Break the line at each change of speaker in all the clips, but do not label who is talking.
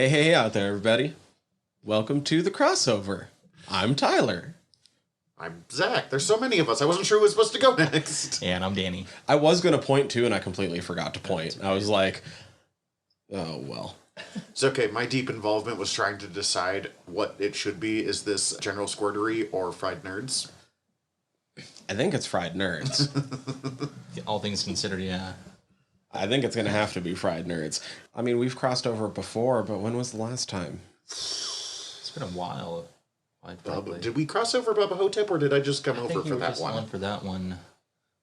Hey out there, everybody. Welcome to the crossover. I'm Tyler.
I'm Zach. There's so many of us. I wasn't sure who was supposed to go next.
And I'm Danny.
I was going to point to, and I completely forgot to point. I was like, oh, well.
It's okay. My deep involvement was trying to decide what it should be. Is this General Squirtery or Fried Nerds?
I think it's Fried Nerds.
All things considered, yeah.
I think it's going to have to be Fried Nerds. I mean, we've crossed over before, but when was the last time?
It's been a while.
Did we cross over Bubba Hotep, or did I just come
I
over
think
for
you were
that
just
one?
on for that one.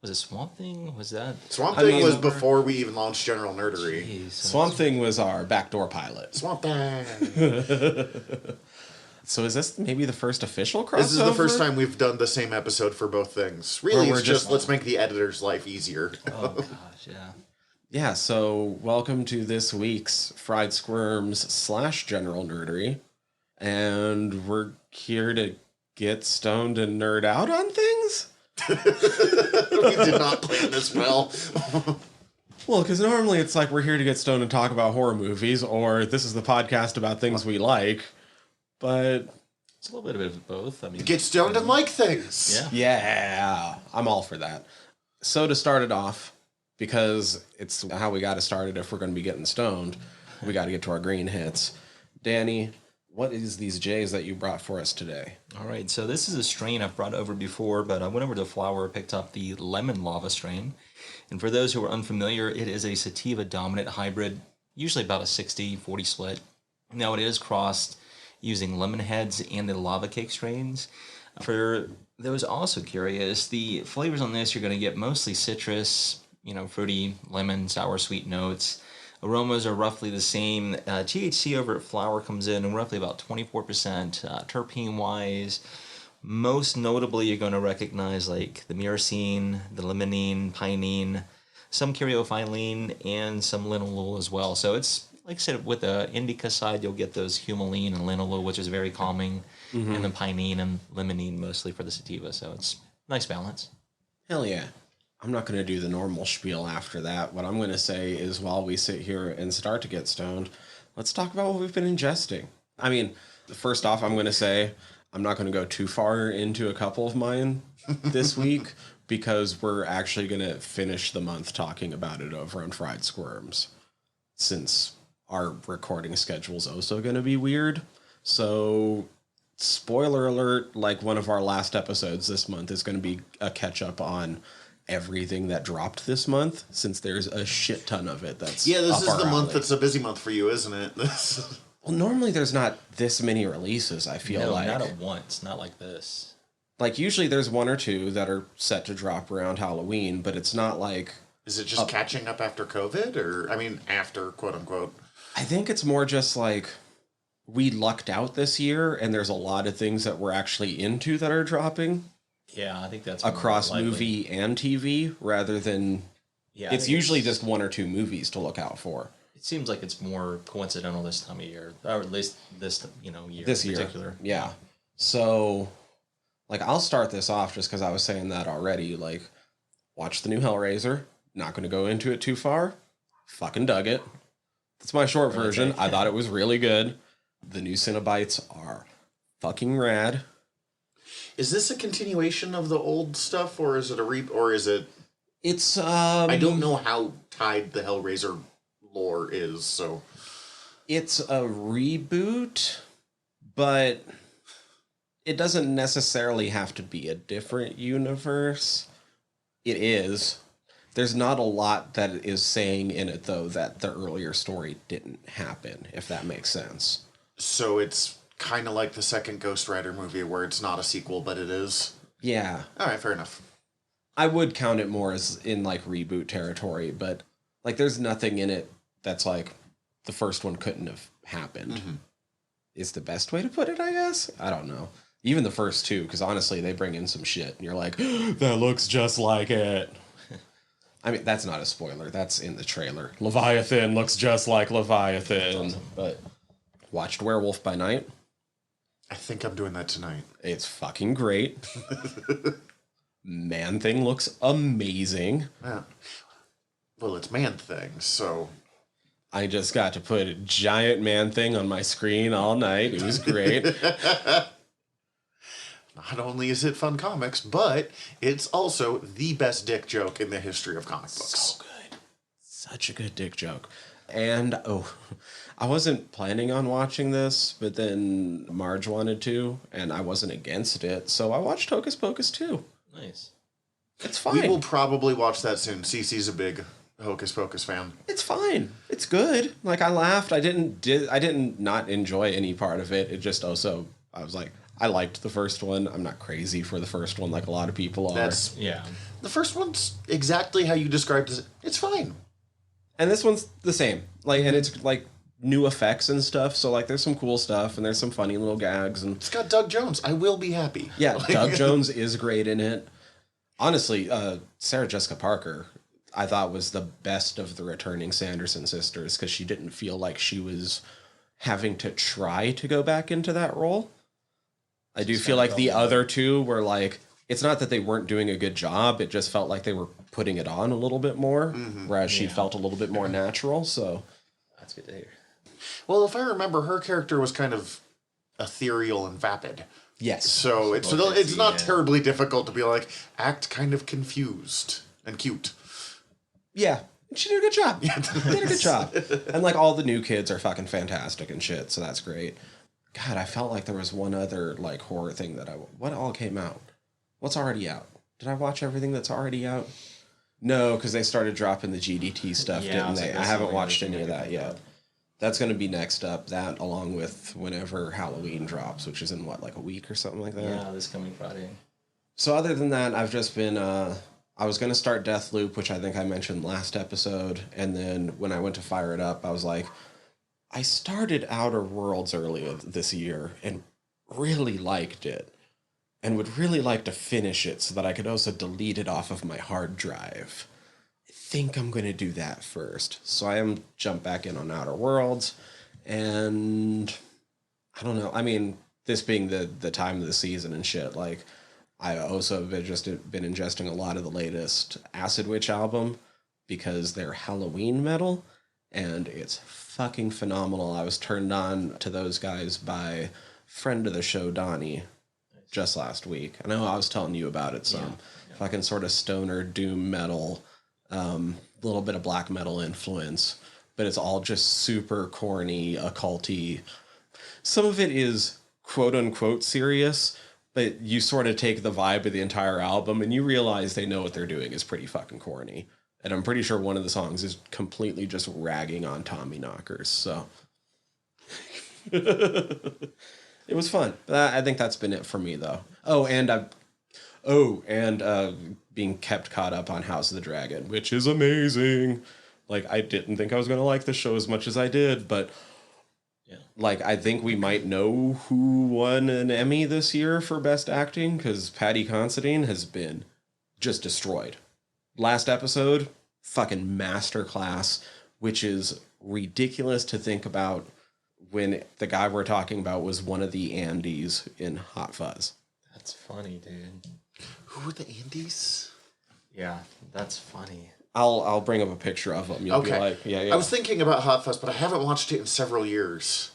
Was it Swamp Thing? Was that?
Swamp Thing was before we even launched General Nerdery.
Jeez,
Swamp Thing was our backdoor pilot.
Swamp Thing.
So is this maybe the first official crossover?
This is the first time we've done the same episode for both things. Really,
we're
it's just let's make the editor's life easier.
Oh, gosh, yeah.
Yeah, so welcome to this week's Fried Squirms / General Nerdery. And we're here to get stoned and nerd out on things?
We did not plan this well.
Well, because normally it's like we're here to get stoned and talk about horror movies, or this is the podcast about things we like. But
It's a little bit of both. I mean,
Get stoned and like things.
yeah, I'm all for that. So to start it off, because it's how we got to start it if we're going to be getting stoned, we got to get to our green hits. Danny, what is these J's that you brought for us today?
All right, so this is a strain I've brought over before, but I went over to Flower, picked up the Lemon Lava strain. And for those who are unfamiliar, it is a sativa dominant hybrid, usually about a 60-40 split. Now it is crossed using lemon heads and the lava cake strains. For those also curious, the flavors on this, you're going to get mostly citrus, fruity, lemon, sour, sweet notes. Aromas are roughly the same. THC over at Flower comes in roughly about 24%. Terpene-wise, most notably, you're going to recognize like the myrcene, the limonene, pinene, some caryophyllene, and some linalool as well. So it's, like I said, with the indica side, you'll get those humulene and linalool, which is very calming, and then pinene and limonene mostly for the sativa. So it's nice balance.
Hell yeah. I'm not going to do the normal spiel after that. What I'm going to say is while we sit here and start to get stoned, let's talk about what we've been ingesting. I mean, first off, I'm going to say I'm not going to go too far into a couple of mine this week because we're actually going to finish the month talking about it over on Fried Squirms, since our recording schedule is also going to be weird. So, spoiler alert, like one of our last episodes this month is going to be a catch-up on everything that dropped this month, since there's a shit ton of it that's
this
up
is
our
the month
alley.
that's a busy month for you, isn't it?
Well, normally there's not this many releases, I feel like.
Not at once, not like this.
Like, usually there's one or two that are set to drop around Halloween, but it's not like...
Is it just catching up after COVID? Or, after, quote-unquote?
I think it's more just like we lucked out this year, and there's a lot of things that we're actually into that are dropping.
Yeah, I think that's
Across
more likely.
movie and TV, rather than...
Yeah,
it's usually just one or two movies to look out for.
It seems like it's more coincidental this time of year, or at least this year
This
in
year,
particular.
yeah. So, like, I'll start this off just because I was saying that already. Like, watch the new Hellraiser. Not going to go into it too far. Fucking dug it. That's my short version. I thought it was really good. The new Cenobites are fucking rad.
Is this a continuation of the old stuff, or is it or is it...
It's,
I don't know how tied the Hellraiser lore is, so...
It's a reboot, but it doesn't necessarily have to be a different universe. It is. There's not a lot that is saying in it, though, that the earlier story didn't happen, if that makes sense.
So it's kind of like the second Ghost Rider movie, where it's not a sequel, but it is?
Yeah.
Alright, fair enough.
I would count it more as in, like, reboot territory, but, like, there's nothing in it that's, like, the first one couldn't have happened. Is the best way to put it, I guess? I don't know. Even the first two, because honestly, they bring in some shit, and you're like, that looks just like it. I mean, that's not a spoiler. That's in the trailer. Leviathan looks just like Leviathan.
Awesome.
But watched Werewolf by Night.
I think I'm doing that tonight.
It's fucking great. Man-Thing looks amazing.
Yeah. Well, it's Man-Thing, so...
I just got to put a giant man thing on my screen all night. It was great.
Not only is it fun comics, but it's also the best dick joke in the history of comic books.
So good. Such a good dick joke. And, I wasn't planning on watching this, but then Marge wanted to, and I wasn't against it, so I watched Hocus Pocus 2.
Nice.
It's fine.
We will probably watch that soon. Cece's a big Hocus Pocus fan.
It's fine. It's good. Like, I laughed. I didn't not enjoy any part of it. It just also, I was like, I liked the first one. I'm not crazy for the first one like a lot of people are.
Yeah.
The first one's exactly how you described it. It's fine.
And this one's the same. Like, and it's like new effects and stuff. So like, there's some cool stuff and there's some funny little gags and
It's got Doug Jones. I will be happy.
yeah, Doug Jones is great in it. Honestly, Sarah Jessica Parker, I thought was the best of the returning Sanderson sisters because she didn't feel like she was having to try to go back into that role. I do feel like the other two were like, it's not that they weren't doing a good job. It just felt like they were putting it on a little bit more, whereas she felt a little bit more natural. So
That's good to hear.
Well, if I remember, her character was kind of ethereal and vapid.
yes,
So it's not terribly difficult to be like, act kind of confused and cute.
yeah, she did a good job. She did a good job. And like all the new kids are fucking fantastic and shit. So that's great. God, I felt like there was one other like horror thing that what all came out? What's already out? Did I watch everything that's already out? No, because they started dropping the GDT stuff, didn't they? I haven't watched any of that yet. That's going to be next up. That along with whenever Halloween drops, which is in what, like a week or something like that?
Yeah, this coming Friday.
So other than that, I've just been, I was going to start Deathloop, which I think I mentioned last episode. And then when I went to fire it up, I was like, I started Outer Worlds earlier this year and really liked it. And would really like to finish it so that I could also delete it off of my hard drive. I think I'm going to do that first. So I am jump back in on Outer Worlds. And I don't know. I mean, this being the time of the season and shit, like, I also have been ingesting a lot of the latest Acid Witch album because they're Halloween metal. And it's fucking phenomenal. I was turned on to those guys by friend of the show, Donnie, just last week. I know I was telling you about it some. Yeah. Fucking sort of stoner doom metal, little bit of black metal influence, but it's all just super corny, occulty. Some of it is quote unquote serious, but you sort of take the vibe of the entire album and you realize they know what they're doing is pretty fucking corny. And I'm pretty sure one of the songs is completely just ragging on Tommy knockers. So it was fun. I think that's been it for me, though. Being kept caught up on House of the Dragon, which is amazing. Like, I didn't think I was going to like the show as much as I did, but yeah, like, I think we might know who won an Emmy this year for Best Acting, because Patty Considine has been just destroyed. Last episode, fucking masterclass, which is ridiculous to think about when the guy we're talking about was one of the Andys in Hot Fuzz.
That's funny, dude.
Who were the Andes?
Yeah, that's funny.
I'll bring up a picture of them. You'll be like, yeah.
I was thinking about Hot Fuzz, but I haven't watched it in several years.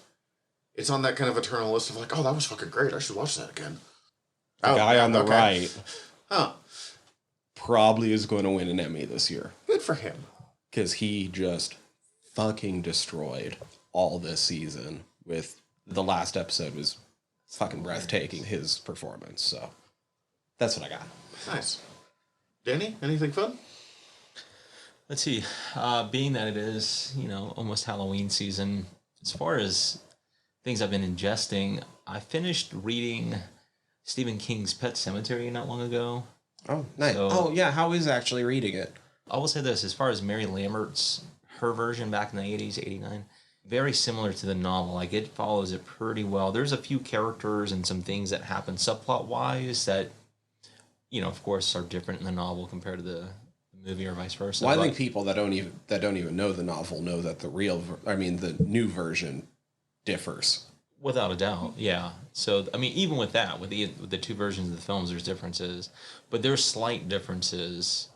It's on that kind of eternal list of like, oh, that was fucking great. I should watch that again.
The guy on the right probably is going to win an Emmy this year.
Good for him.
Because he just fucking destroyed all this season with the last episode was fucking breathtaking, his performance. So that's what I got.
Nice. Danny, anything fun?
Let's see. Being that it is, almost Halloween season, as far as things I've been ingesting, I finished reading Stephen King's Pet Sematary not long ago.
Oh, nice. How is actually reading it?
I will say this, as far as Mary Lambert's, her version back in the 80s, 89, very similar to the novel. Like, it follows it pretty well. There's a few characters and some things that happen subplot-wise that, of course, are different in the novel compared to the movie or vice versa.
Well, I think people that don't even know the novel know that the new version differs.
Without a doubt, yeah. So, even with that, with the two versions of the films, there's differences. But there's slight differences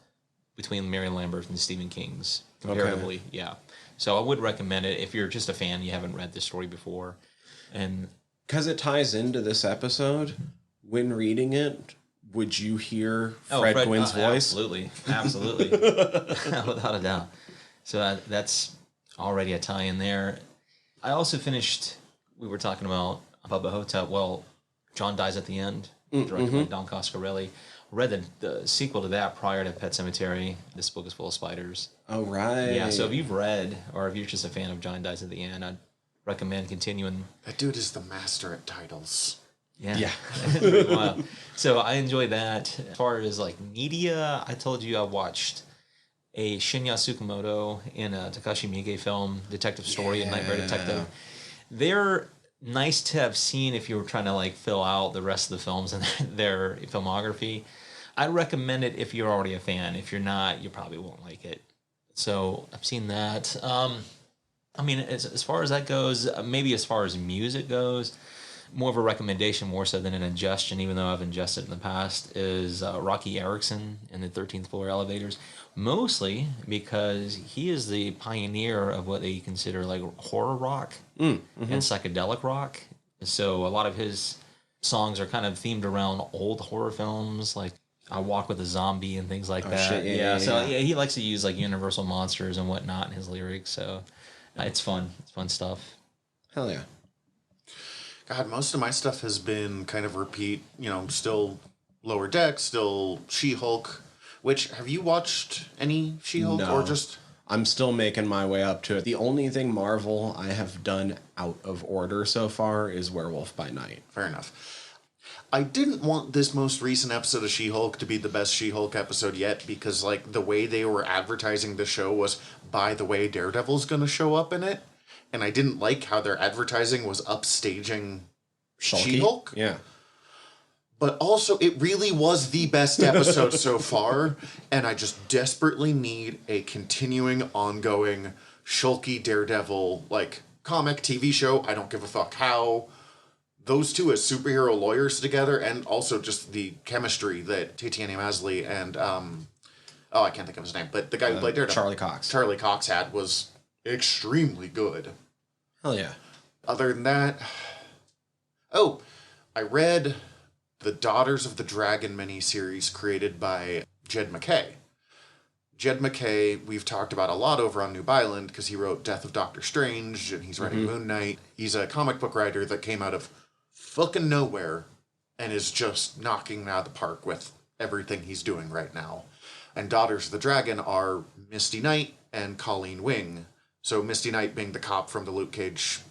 between Mary Lambert and Stephen King's, comparatively, yeah. So I would recommend it if you're just a fan, you haven't read this story before. And
Because it ties into this episode, when reading it, would you hear Fred Gwynne's voice?
Absolutely. Absolutely. Without a doubt. So that's already a tie in there. I also finished, we were talking about Bubba Hotep. Well, John Dies at the End, directed by Don Coscarelli. Read the sequel to that prior to Pet Sematary. This book is full of spiders.
Oh, right.
Yeah, so if you've read, or if you're just a fan of John Dies at the End, I'd recommend continuing.
That dude is the master at titles.
Yeah. Pretty wild. So I enjoy that. As far as like media, I told you I watched a Shinya Tsukamoto in a Takashi Miike film, Detective Story and Nightmare Detective. They're nice to have seen if you were trying to like fill out the rest of the films and their filmography. I'd recommend it if you're already a fan. If you're not, you probably won't like it. So I've seen that. I mean, as far as that goes, maybe as far as music goes, more of a recommendation more so than an ingestion, even though I've ingested in the past, is Rocky Erickson in the 13th Floor Elevators. Mostly because he is the pioneer of what they consider like horror rock and psychedelic rock. So a lot of his songs are kind of themed around old horror films, like I Walk with a Zombie and things like that.
Shit, yeah.
So he likes to use like Universal Monsters and whatnot in his lyrics. So it's fun. It's fun stuff.
Hell yeah.
God, most of my stuff has been kind of repeat, still Lower Deck, still She-Hulk. Which, have you watched any She-Hulk
No.
or just...
I'm still making my way up to it. The only thing Marvel I have done out of order so far is Werewolf by Night.
Fair enough. I didn't want this most recent episode of She-Hulk to be the best She-Hulk episode yet because, like, the way they were advertising the show was, by the way, Daredevil's gonna show up in it. And I didn't like how their advertising was upstaging
Shulky?
She-Hulk.
Yeah.
But also, it really was the best episode so far, and I just desperately need a continuing, ongoing, Shulky Daredevil, like, comic, TV show, I don't give a fuck how. Those two as superhero lawyers together, and also just the chemistry that Tatiana Maslany and, I can't think of his name, but the guy who played Daredevil. Charlie Cox had was extremely good.
Hell yeah.
Other than that, I read the Daughters of the Dragon miniseries created by Jed MacKay. Jed MacKay, we've talked about a lot over on Noob Island because he wrote Death of Doctor Strange and he's writing Moon Knight. He's a comic book writer that came out of fucking nowhere and is just knocking it out of the park with everything he's doing right now. And Daughters of the Dragon are Misty Knight and Colleen Wing. So Misty Knight being the cop from the Luke Cage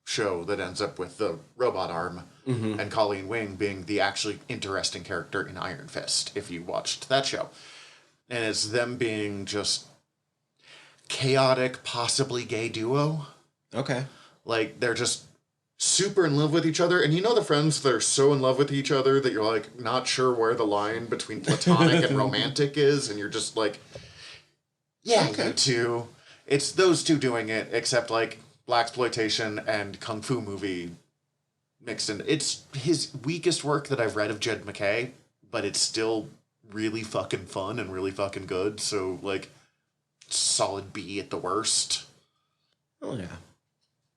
show that ends up with the robot arm, and Colleen Wing being the actually interesting character in Iron Fist, if you watched that show. And it's them being just chaotic, possibly gay duo.
Okay.
Like, they're just super in love with each other. And you know the friends that are so in love with each other that you're, like, not sure where the line between platonic and romantic is, and you're just like, yeah, you two. It's those two doing it, except, like, blaxploitation and kung fu movie mixed in. It's his weakest work that I've read of Jed MacKay, but it's still really fucking fun and really fucking good. So, like, solid B at the worst.
Oh yeah.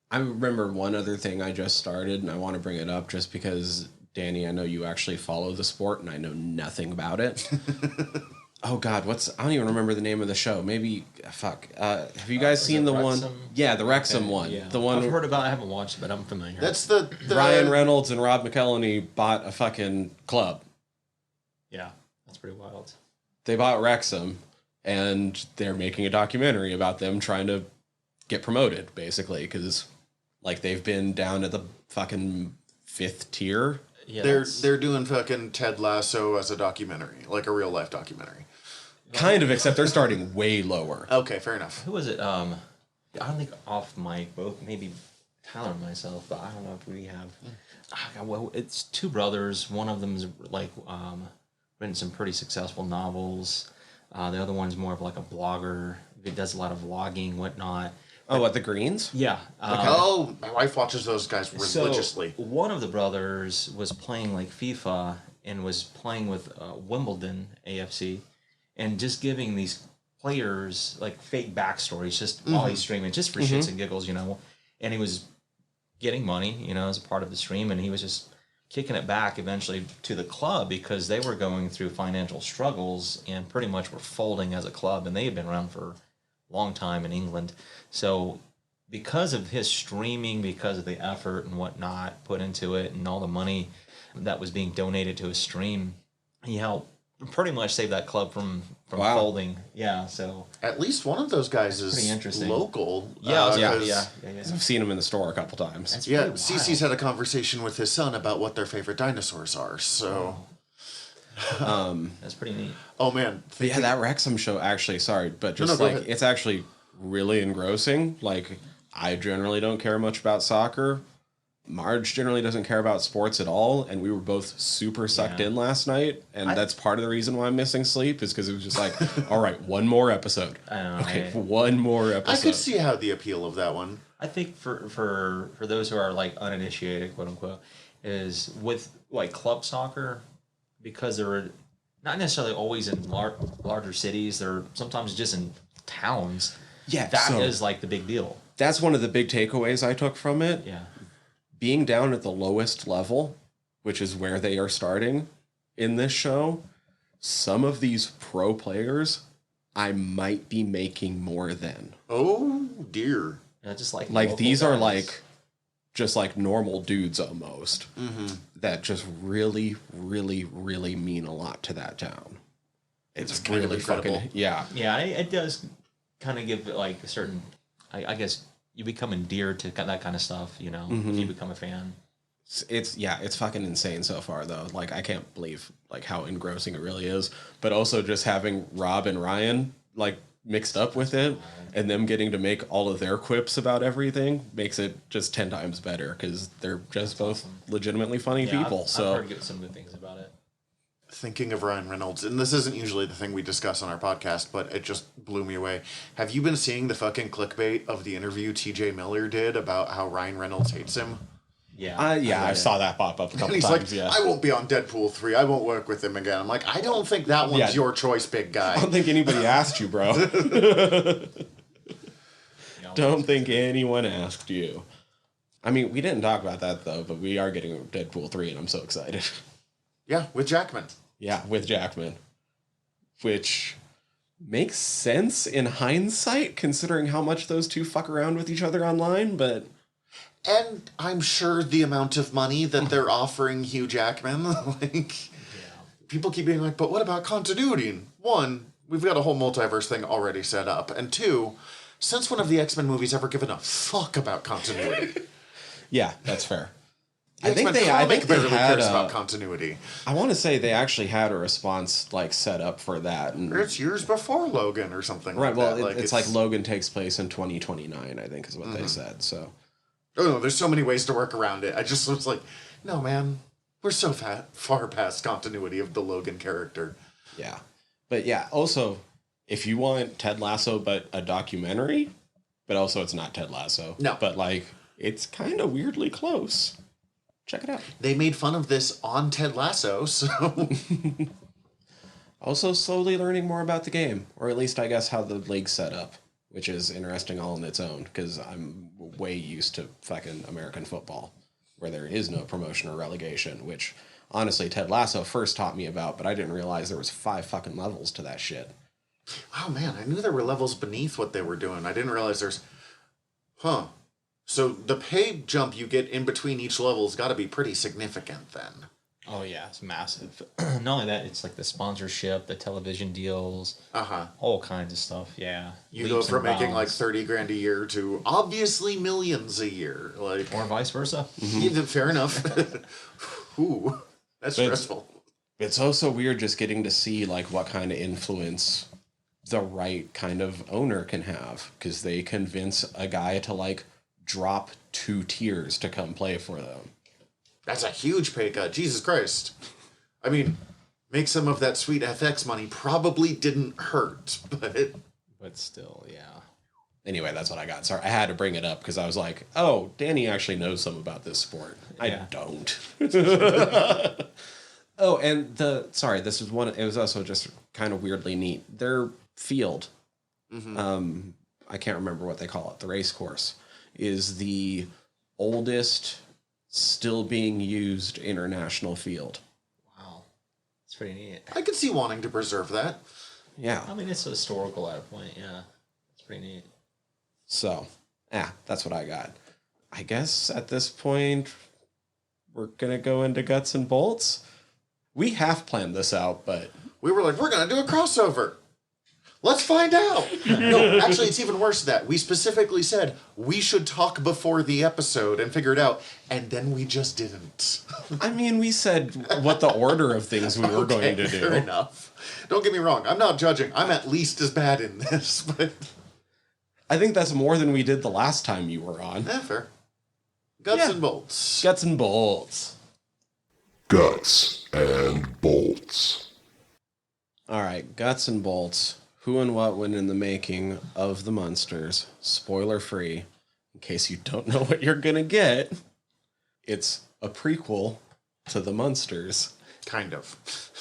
I remember one other thing I just started, and I want to bring it up just because, Danny, I know you actually follow the sport, and I know nothing about it. Oh God, I don't even remember the name of the show. Maybe, have you guys seen the
Wrexham?
one? Yeah, the Wrexham one.
Yeah.
The one
I've heard about it, I haven't watched it, but I'm familiar.
That's the
Ryan Reynolds and Rob McElhenney bought a fucking club.
Yeah, that's pretty wild.
They bought Wrexham, and they're making a documentary about them trying to get promoted, basically, because, like, they've been down at the fucking 5th tier.
Yeah,
they're doing fucking Ted Lasso as a documentary, like a real life documentary.
Kind of, except they're starting way lower.
Okay, fair enough.
Who was it? I don't think off mic, both maybe Tyler and myself, but I don't know if we have. Well, it's two brothers. One of them's like written some pretty successful novels. The other one's more of like a blogger. He does a lot of vlogging, whatnot.
Oh, what, the Greens?
Yeah.
My wife watches those guys religiously.
So one of the brothers was playing like FIFA and was playing with Wimbledon AFC, and just giving these players like fake backstories just while he's streaming, just for shits and giggles, you know. And he was getting money, you know, as a part of the stream, and he was just kicking it back eventually to the club because they were going through financial struggles and pretty much were folding as a club, and they had been around for a long time in England. So because of his streaming, because of the effort and whatnot put into it and all the money that was being donated to his stream, he helped pretty much save that club from folding. Yeah, so
At least one of those guys
pretty
is
interesting.
local.
Yeah.
I've seen him in the store a couple times.
That's
Yeah,
pretty wild.
Cece's had a conversation with his son about what their favorite dinosaurs are. So,
That's pretty neat.
oh man,
But yeah, that Wrexham show actually, sorry, but just
go
like
ahead.
it's actually really engrossing. Like I generally don't care much about soccer. Marge generally doesn't care about sports at all, and we were both super sucked
Yeah.
in last night, and that's part of the reason why I'm missing sleep is because it was just like, all right, one more episode.
I know,
Okay,
right?
one more
I
episode.
could see how the appeal of that one.
I think for those who are like uninitiated, quote unquote, is with like club soccer, because they're not necessarily always in larger cities. They're sometimes just in towns.
Yeah,
That is
so
like the big deal.
that's one of the big takeaways I took from it.
Yeah.
Being down at the lowest level, which is where they are starting in this show, some of these pro players I might be making more than.
Oh dear.
Yeah, just like
Like
local
these are
guys.
like just like normal dudes almost that just really, really, really mean a lot to that town. It's
It's kind of
really
incredible.
fucking yeah.
Yeah, it does kind of give it like a certain. I guess you become endeared to that kind of stuff. You know, if you become a fan.
It's fucking insane so far though. Like I can't believe like how engrossing it really is. But also just having Rob and Ryan like mixed up with it and them getting to make all of their quips about everything makes it just 10 times better because they're just both legitimately funny
Yeah,
people.
I've heard some good things about it.
Thinking of Ryan Reynolds, and this isn't usually the thing we discuss on our podcast, but it just blew me away. Have you been seeing the fucking clickbait of the interview TJ Miller did about how Ryan Reynolds hates him?
Yeah.
I saw that pop up a
And
couple
he's
times.
like,
Yeah.
I won't be on Deadpool 3. I won't work with him again. I'm like, I don't think that one's
Yeah.
your choice, big
I
guy.
don't think anybody asked you, bro. Don't think anyone asked you. I mean, we didn't talk about that though, but we are getting Deadpool 3 and I'm so excited.
Yeah, with Jackman.
Yeah, with Jackman. Which makes sense in hindsight, considering how much those two fuck around with each other online, but
And I'm sure the amount of money that they're offering Hugh Jackman, like, people keep being like, but what about continuity? One, we've got a whole multiverse thing already set up. And two, since when have the X-Men movies ever given a fuck about continuity?
yeah, that's fair.
The
I think
X-Men
they
comic barely
had
cares about continuity.
I want to say they actually had a response like set up for that. And,
It's years before Logan or something
right,
like
well,
that.
it's like Logan takes place in 2029, I think is what they said. So
Oh, no, there's so many ways to work around it. I just was like, no, man, we're so far past continuity of the Logan character.
yeah. But yeah, also, if you want Ted Lasso but a documentary, but also it's not Ted Lasso.
No.
But like, it's kind of weirdly close. Check it out.
They made fun of this on Ted Lasso, so...
Also slowly learning more about the game, or at least I guess how the league's set up, which is interesting all on its own, because I'm way used to fucking American football, where there is no promotion or relegation, which honestly Ted Lasso first taught me about, but I didn't realize there was 5 fucking levels to that shit.
Oh, man, I knew there were levels beneath what they were doing. I didn't realize there's... Huh. So the pay jump you get in between each level's got to be pretty significant then.
Oh yeah, it's massive. Not only that, it's like the sponsorship, the television deals,
Uh-huh.
all kinds of stuff. Yeah,
You go
Leaps
from
and
making like
bounds.
30 grand a year to obviously millions a year. Like,
or vice versa.
even fair enough. Ooh, that's
But-
stressful.
It's also weird just getting to see like what kind of influence the right kind of owner can have, because they convince a guy to like drop 2 tiers to come play for them.
That's a huge pay cut. Jesus Christ. I mean, make some of that sweet FX money probably didn't hurt, but
But still, yeah.
Anyway, that's what I got. Sorry, I had to bring it up because I was like, oh, Danny actually knows some about this sport. I
Yeah.
don't. Oh, and this is one, it was also just kind of weirdly neat. Their field I can't remember what they call it, the race course, is the oldest still being used international field.
Wow. It's pretty neat.
I could see wanting to preserve that.
Yeah.
I mean, it's historical at a point, yeah. It's pretty neat.
So, that's what I got. I guess at this point, we're going to go into guts and bolts. We half planned this out, but...
We were like, we're going to do a crossover. Let's find out. No, actually, it's even worse than that. We specifically said we should talk before the episode and figure it out, and then we just didn't.
I mean, we said what the order of things we were going to do.
Fair enough. Don't get me wrong. I'm not judging. I'm at least as bad in this, but...
I think that's more than we did the last time you were on.
Fair. Guts and bolts.
Guts and bolts.
Guts and bolts.
All right, guts and bolts. Who and what went in the making of the Munsters? Spoiler free. In case you don't know what you're going to get, it's a prequel to the Munsters.
Kind of.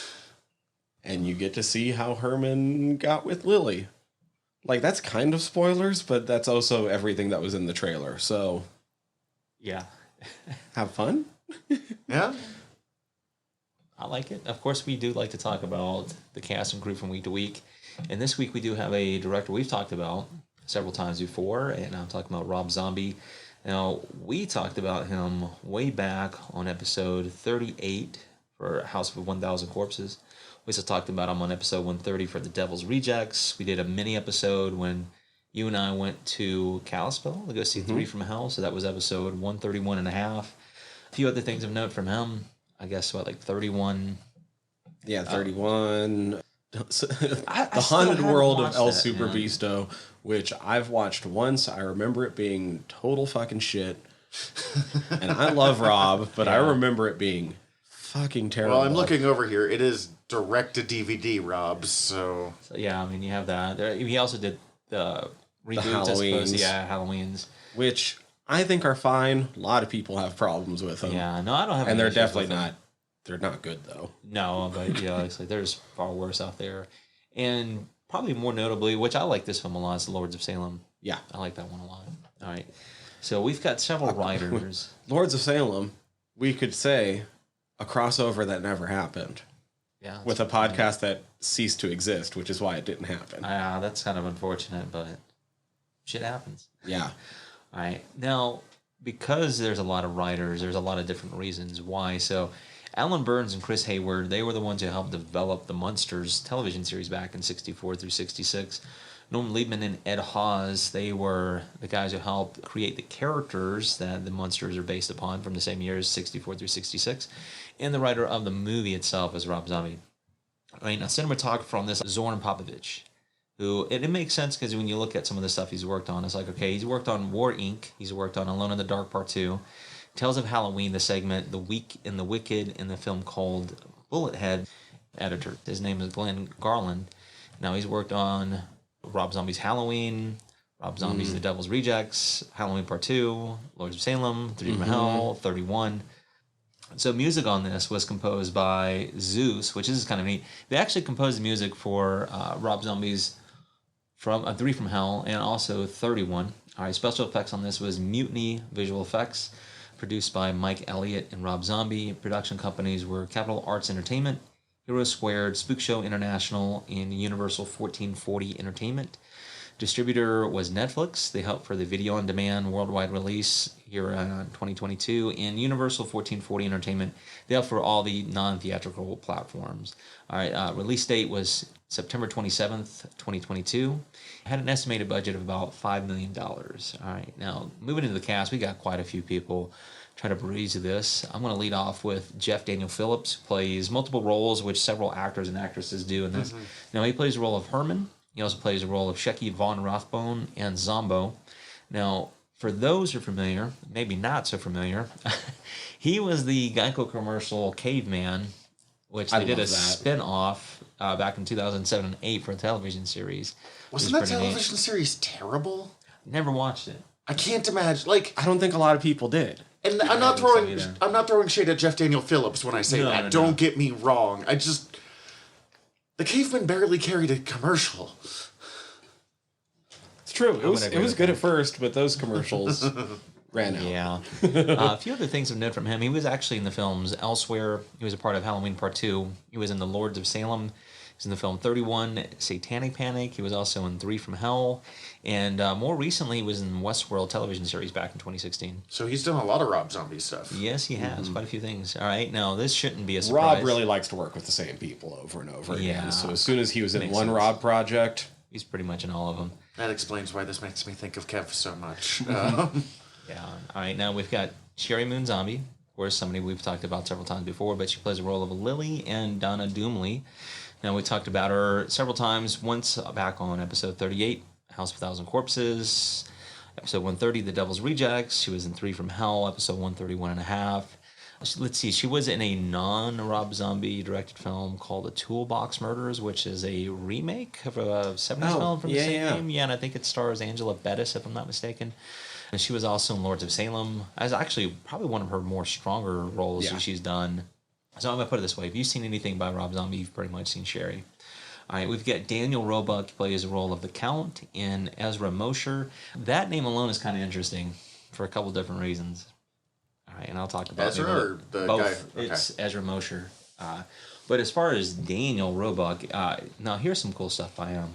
And you get to see how Herman got with Lily. Like, that's kind of spoilers, but that's also everything that was in the trailer. So,
Yeah.
have fun.
Yeah?
I like it. Of course, we do like to talk about the cast and crew from week to week. And this week we do have a director we've talked about several times before, and I'm talking about Rob Zombie. Now, we talked about him way back on episode 38 for House of 1,000 Corpses. We also talked about him on episode 130 for The Devil's Rejects. We did a mini episode when you and I went to Kalispell to go see Three from Hell, so that was episode 131 and a half. A few other things of note from him. I guess, like 31?
Yeah, 31.
I
The
still
Haunted
haven't
World of
watched
El
that,
Super
man.
Bisto, which I've watched once. I remember it being total fucking shit. And I love Rob, but I remember it being fucking terrible.
Well, I'm looking over here. It is direct to DVD, Rob, so...
So, yeah, I mean, you have that. He also did the reboots, I suppose.
Halloweens.
Yeah, Halloween's.
Which I think are fine. A lot of people have problems with them.
Yeah, no, I don't have
And
any
they're
issues
definitely
with them.
not. They're not good, though.
No, but yeah, it's like there's far worse out there. And probably more notably, which I like this film a lot, is The Lords of Salem.
Yeah.
I like that one a lot. All right. So we've got several writers.
Lords of Salem, we could say a crossover that never happened.
Yeah.
With a podcast that ceased to exist, which is why it didn't happen.
That's kind of unfortunate, but shit happens.
Yeah.
All right. Now, because there's a lot of writers, there's a lot of different reasons why. So Alan Burns and Chris Hayward, they were the ones who helped develop the Munsters television series back in 64 through 66. Norman Liebman and Ed Hawes, they were the guys who helped create the characters that the Munsters are based upon from the same years, 64 through 66. And the writer of the movie itself is Rob Zombie. I mean, a cinematographer on this, Zoran Popovic, who, it makes sense because when you look at some of the stuff he's worked on, it's like, okay, he's worked on War Inc., he's worked on Alone in the Dark Part 2, Tales of Halloween, the segment, The Weak and the Wicked, in the film called Bullethead. Editor, his name is Glenn Garland. Now he's worked on Rob Zombie's Halloween, Rob Zombie's The Devil's Rejects, Halloween Part 2, Lords of Salem, Three from Hell, 31. So music on this was composed by Zeus, which is kind of neat. They actually composed the music for Rob Zombie's from Three from Hell and also 31. All right, special effects on this was Mutiny Visual Effects, produced by Mike Elliott and Rob Zombie. Production companies were Capital Arts Entertainment, Hero Squared, Spook Show International, and Universal 1440 Entertainment. Distributor was Netflix. They helped for the video-on-demand worldwide release here in 2022. And Universal 1440 Entertainment, they helped for all the non-theatrical platforms. All right, release date was September 27th, 2022. Had an estimated budget of about $5 million. All right, now moving into the cast, we got quite a few people. Try to breeze this. I'm going to lead off with Jeff Daniel Phillips, who plays multiple roles, which several actors and actresses do in this. Now, he plays the role of Herman. He also plays the role of Shecky von Rothbone and Zombo. Now, for those who are familiar, maybe not so familiar, he was the Geico commercial Caveman, which they did a spin-off back in 2007 and 8 for a television series.
Wasn't that television series terrible?
Never watched it.
I can't imagine. Like,
I don't think a lot of people did.
and I'm not throwing shade at Jeff Daniel Phillips when I say that.
No.
Don't get me wrong. The Caveman barely carried a commercial.
true. It was
agree with
good
that.
at first, but those commercials ran out.
Yeah. A few other things of note from him. He was actually in the films Elsewhere. He was a part of Halloween Part 2. He was in The Lords of Salem. He was in the film 31, Satanic Panic. He was also in 3 from Hell. And more recently, he was in Westworld television series back in 2016.
So he's done a lot of Rob Zombie stuff.
Yes, he has. Quite a few things. All right. Now, this shouldn't be a surprise.
Rob really likes to work with the same people over and over
Yeah.
again. So as soon as he was in
Makes
one
sense.
Rob project,
He's pretty much in all of them.
That explains why this makes me think of Kev so much.
Yeah. All right. Now we've got Sherry Moon Zombie, of course, somebody we've talked about several times before, but she plays the role of Lily and Donna Doomley. Now we talked about her several times. Once back on episode 38, House of a Thousand Corpses. Episode 130, The Devil's Rejects. She was in 3 from Hell. Episode 131 and a half. Let's see. She was in a non-Rob Zombie directed film called The Toolbox Murders, which is a remake of a 70s film from the same name. Yeah, and I think it stars Angela Bettis, if I'm not mistaken. And she was also in Lords of Salem. As actually probably one of her more stronger roles that she's done. So I'm going to put it this way. If you've seen anything by Rob Zombie, you've pretty much seen Sherry. All right, we've got Daniel Roebuck plays the role of the Count in Ezra Mosher. That name alone is kind of interesting for a couple different reasons. All right, and I'll talk about
Ezra
maybe
or the
both.
guy? Okay.
It's Ezra Mosher. But as far as Daniel Roebuck, now here's some cool stuff by him.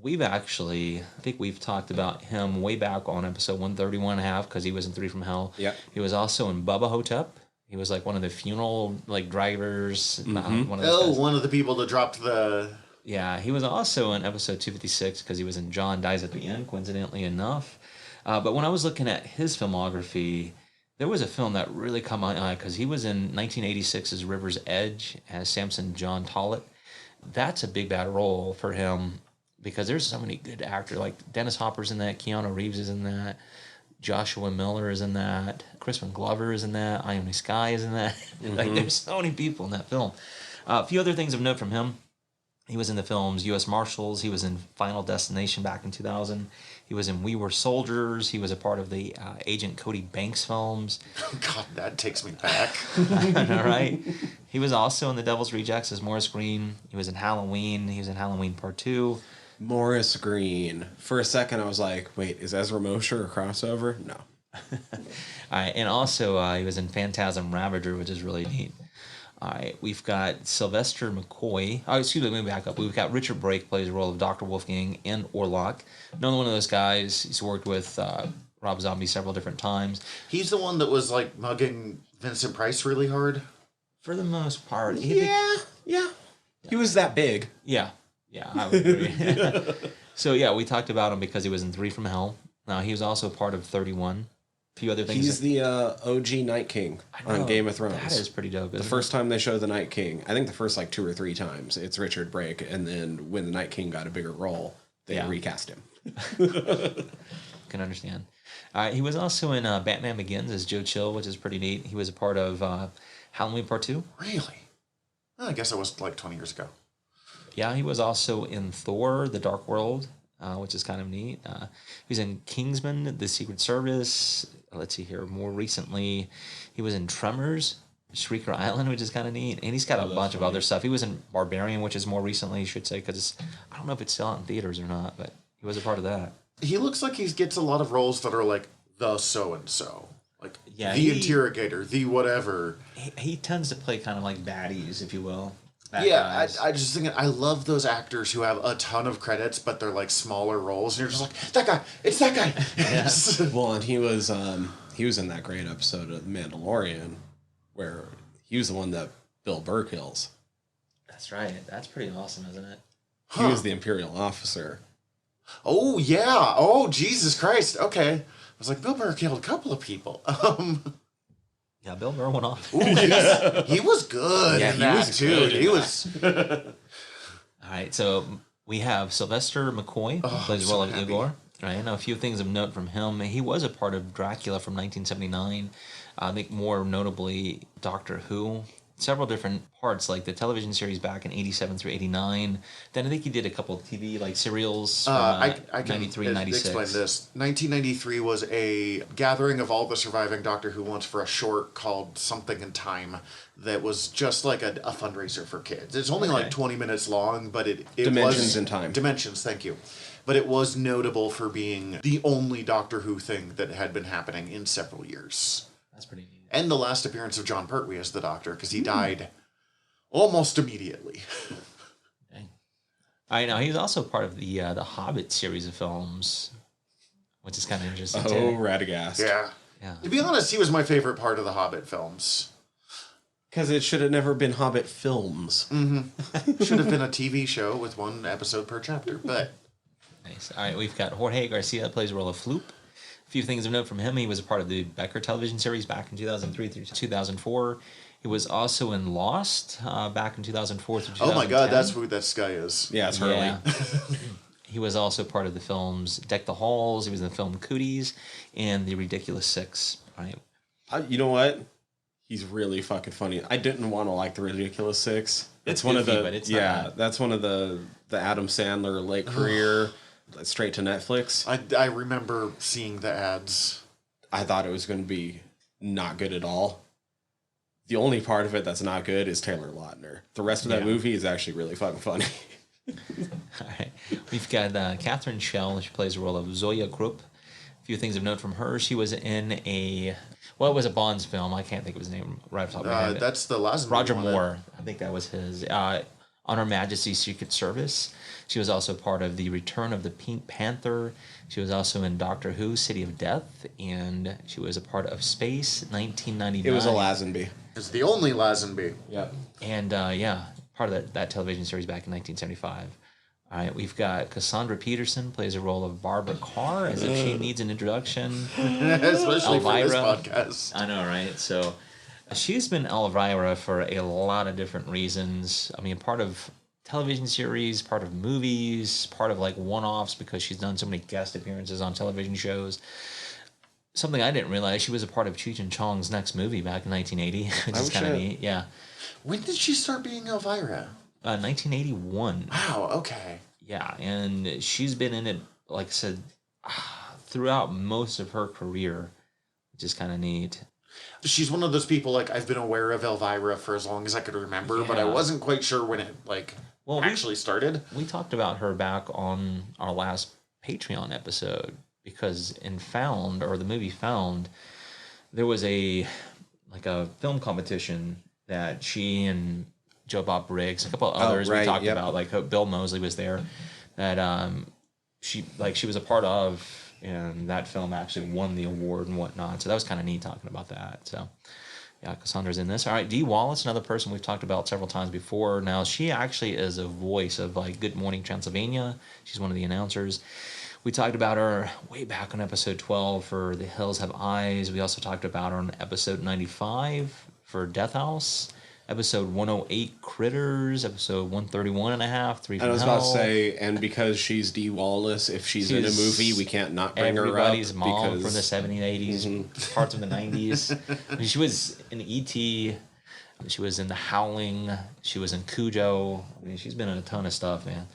I think we've talked about him way back on episode 131 and a half because he was in 3 from Hell.
Yep.
He was also in Bubba Hotep. He was like one of the funeral drivers. One of those guys.
One of the people that dropped the...
Yeah, he was also in episode 256 because he was in John Dies at the End, coincidentally enough. But when I was looking at his filmography, there was a film that really caught my eye because he was in 1986's River's Edge as Samson John Tollett. That's a big bad role for him because there's so many good actors. Like Dennis Hopper's in that, Keanu Reeves is in that, Joshua Miller is in that, Crispin Glover is in that, Ione Skye is in that. Like there's so many people in that film. A few other things of note from him. He was in the films U.S. Marshals. He was in Final Destination back in 2000. He was in We Were Soldiers. He was a part of the Agent Cody Banks films.
God, that takes me back.
All right. He was also in The Devil's Rejects as Morris Green. He was in Halloween. He was in Halloween Part 2.
Morris Green. For a second, I was like, wait, is Ezra Mosher a crossover? No.
All right. And also, he was in Phantasm Ravager, which is really neat. All right, we've got Sylvester McCoy. Oh, excuse me, let me back up. We've got Richard Brake plays the role of Dr. Wolfgang and Orlok. Another one of those guys. He's worked with Rob Zombie several different times.
He's the one that was like mugging Vincent Price really hard.
For the most part,
Yeah. He was that big.
yeah, I would agree. So yeah, we talked about him because he was in 3 from Hell. Now he was also part of 31. A few other things.
He's the OG Night King on Game of Thrones.
That is pretty dope.
The first time they show the Night King, I think the first like 2 or 3 times, it's Richard Brake, and then when the Night King got a bigger role, they recast him.
Can understand. He was also in Batman Begins as Joe Chill, which is pretty neat. He was a part of Halloween Part 2.
Really? Well, I guess it was like 20 years ago.
Yeah, he was also in Thor: The Dark World, which is kind of neat. He was in Kingsman: The Secret Service. Let's see here. More recently, he was in Tremors, Shrieker Island, which is kind of neat. And he's got a bunch of other stuff. He was in Barbarian, which is more recently, you should say, because I don't know if it's still out in theaters or not, but he was a part of that.
He looks like he gets a lot of roles that are like the so-and-so. Like
he-
interrogator, the whatever.
He tends to play kind of like baddies, if you will. Bad
Yeah,
guys.
I just think I love those actors who have a ton of credits, but they're like smaller roles, and you're just like, that guy, it's that guy. Yes.
Well, and he was in that great episode of The Mandalorian where he was the one that Bill Burr kills.
That's right. That's pretty awesome, isn't it?
He was the Imperial officer.
Oh yeah. Oh Jesus Christ. Okay. I was like, Bill Burr killed a couple of people.
Yeah, Bill Burr went off.
Ooh, he was good in that too. He was.
All right, so we have Sylvester McCoy, who plays the role of Igor. Right, now a few things of note from him. He was a part of Dracula from 1979. I think more notably Doctor Who. several different parts, like the television series back in 87 through 89. Then I think he did a couple of TV like serials from
I can
93, 96.
explain this. 1993 was a gathering of all the surviving Doctor Who ones for a short called Something in Time that was just like a fundraiser for kids. It's only like 20 minutes long, but it
Dimensions
was...
in Time.
Dimensions, thank you. But it was notable for being the only Doctor Who thing that had been happening in several years.
That's pretty neat.
And the last appearance of John Pertwee as the Doctor, because he died almost immediately.
Dang. I know, he was also part of the Hobbit series of films, which is kind of interesting too.
Oh, Radagast.
Yeah.
To be honest, he was my favorite part of the Hobbit films.
Because it should have never been Hobbit films.
Should have been a TV show with one episode per chapter, but...
Nice. All right, we've got Jorge Garcia that plays the role of Floop. A few things of note from him. He was a part of the Becker television series back in 2003 through 2004. He was also in Lost back in 2004 through 2010.
Oh my god, that's who that guy is.
Yeah, it's Hurley.
Yeah. He was also part of the films Deck the Halls. He was in the film Cooties and The Ridiculous Six. Right.
You know what? He's really fucking funny. I didn't want to like The Ridiculous Six. It's one
goofy,
of the
but it's not bad.
That's one of the Adam Sandler late career straight to Netflix.
I remember seeing the ads.
I thought it was going to be not good at all. The only part of it that's not good is Taylor Lautner. The rest of that movie is actually really fucking funny.
All right. We've got Catherine Schell. She plays the role of Zoya Krupp. A few things of note from her. She was in it was a Bonds film. I can't think of his name right off the top of my head.
That's the last
Roger
one.
Moore. I think that was his. On Her Majesty's Secret Service. She was also part of The Return of the Pink Panther. She was also in Doctor Who, City of Death. And she was a part of Space, 1999.
It was a Lazenby.
It's the only Lazenby.
Yep.
And, part of that television series back in 1975. All right, we've got Cassandra Peterson, plays the role of Barbara Carr, as if she needs an introduction.
Especially
Elvira.
for this podcast.
I know, right? So she's been Elvira for a lot of different reasons. I mean, part of television series, part of movies, part of like one-offs because she's done so many guest appearances on television shows. Something I didn't realize, she was a part of Cheech and Chong's next movie back in 1980, which is kind of neat. Yeah.
When did she start being Elvira?
1981.
Wow, okay.
Yeah, and she's been in it, like I said, throughout most of her career, which is kind of neat.
She's one of those people, like, I've been aware of Elvira for as long as I could remember, but I wasn't quite sure when it, actually started.
We talked about her back on our last Patreon episode, because in Found, or the movie Found, there was a film competition that she and Joe Bob Briggs, a couple of others we talked about, like Bill Moseley was there, that she was a part of, and that film actually won the award and whatnot. So that was kind of neat talking about that. So yeah, Cassandra's in this. All right, Dee Wallace, another person we've talked about several times before. Now she actually is a voice of like Good Morning Transylvania. She's one of the announcers. We talked about her way back on episode 12 for The Hills Have Eyes. We also talked about her on episode 95 for Death House. Episode 108, Critters. Episode 131 and a half, Three from
I was
Hell.
about to say, and because she's Dee Wallace, if she's in a movie, we can't not bring her up.
Everybody's mom
because...
from the 70s, 80s, parts of the 90s. I mean, she was in E.T., she was in The Howling, she was in Cujo. I mean, she's been in a ton of stuff, man.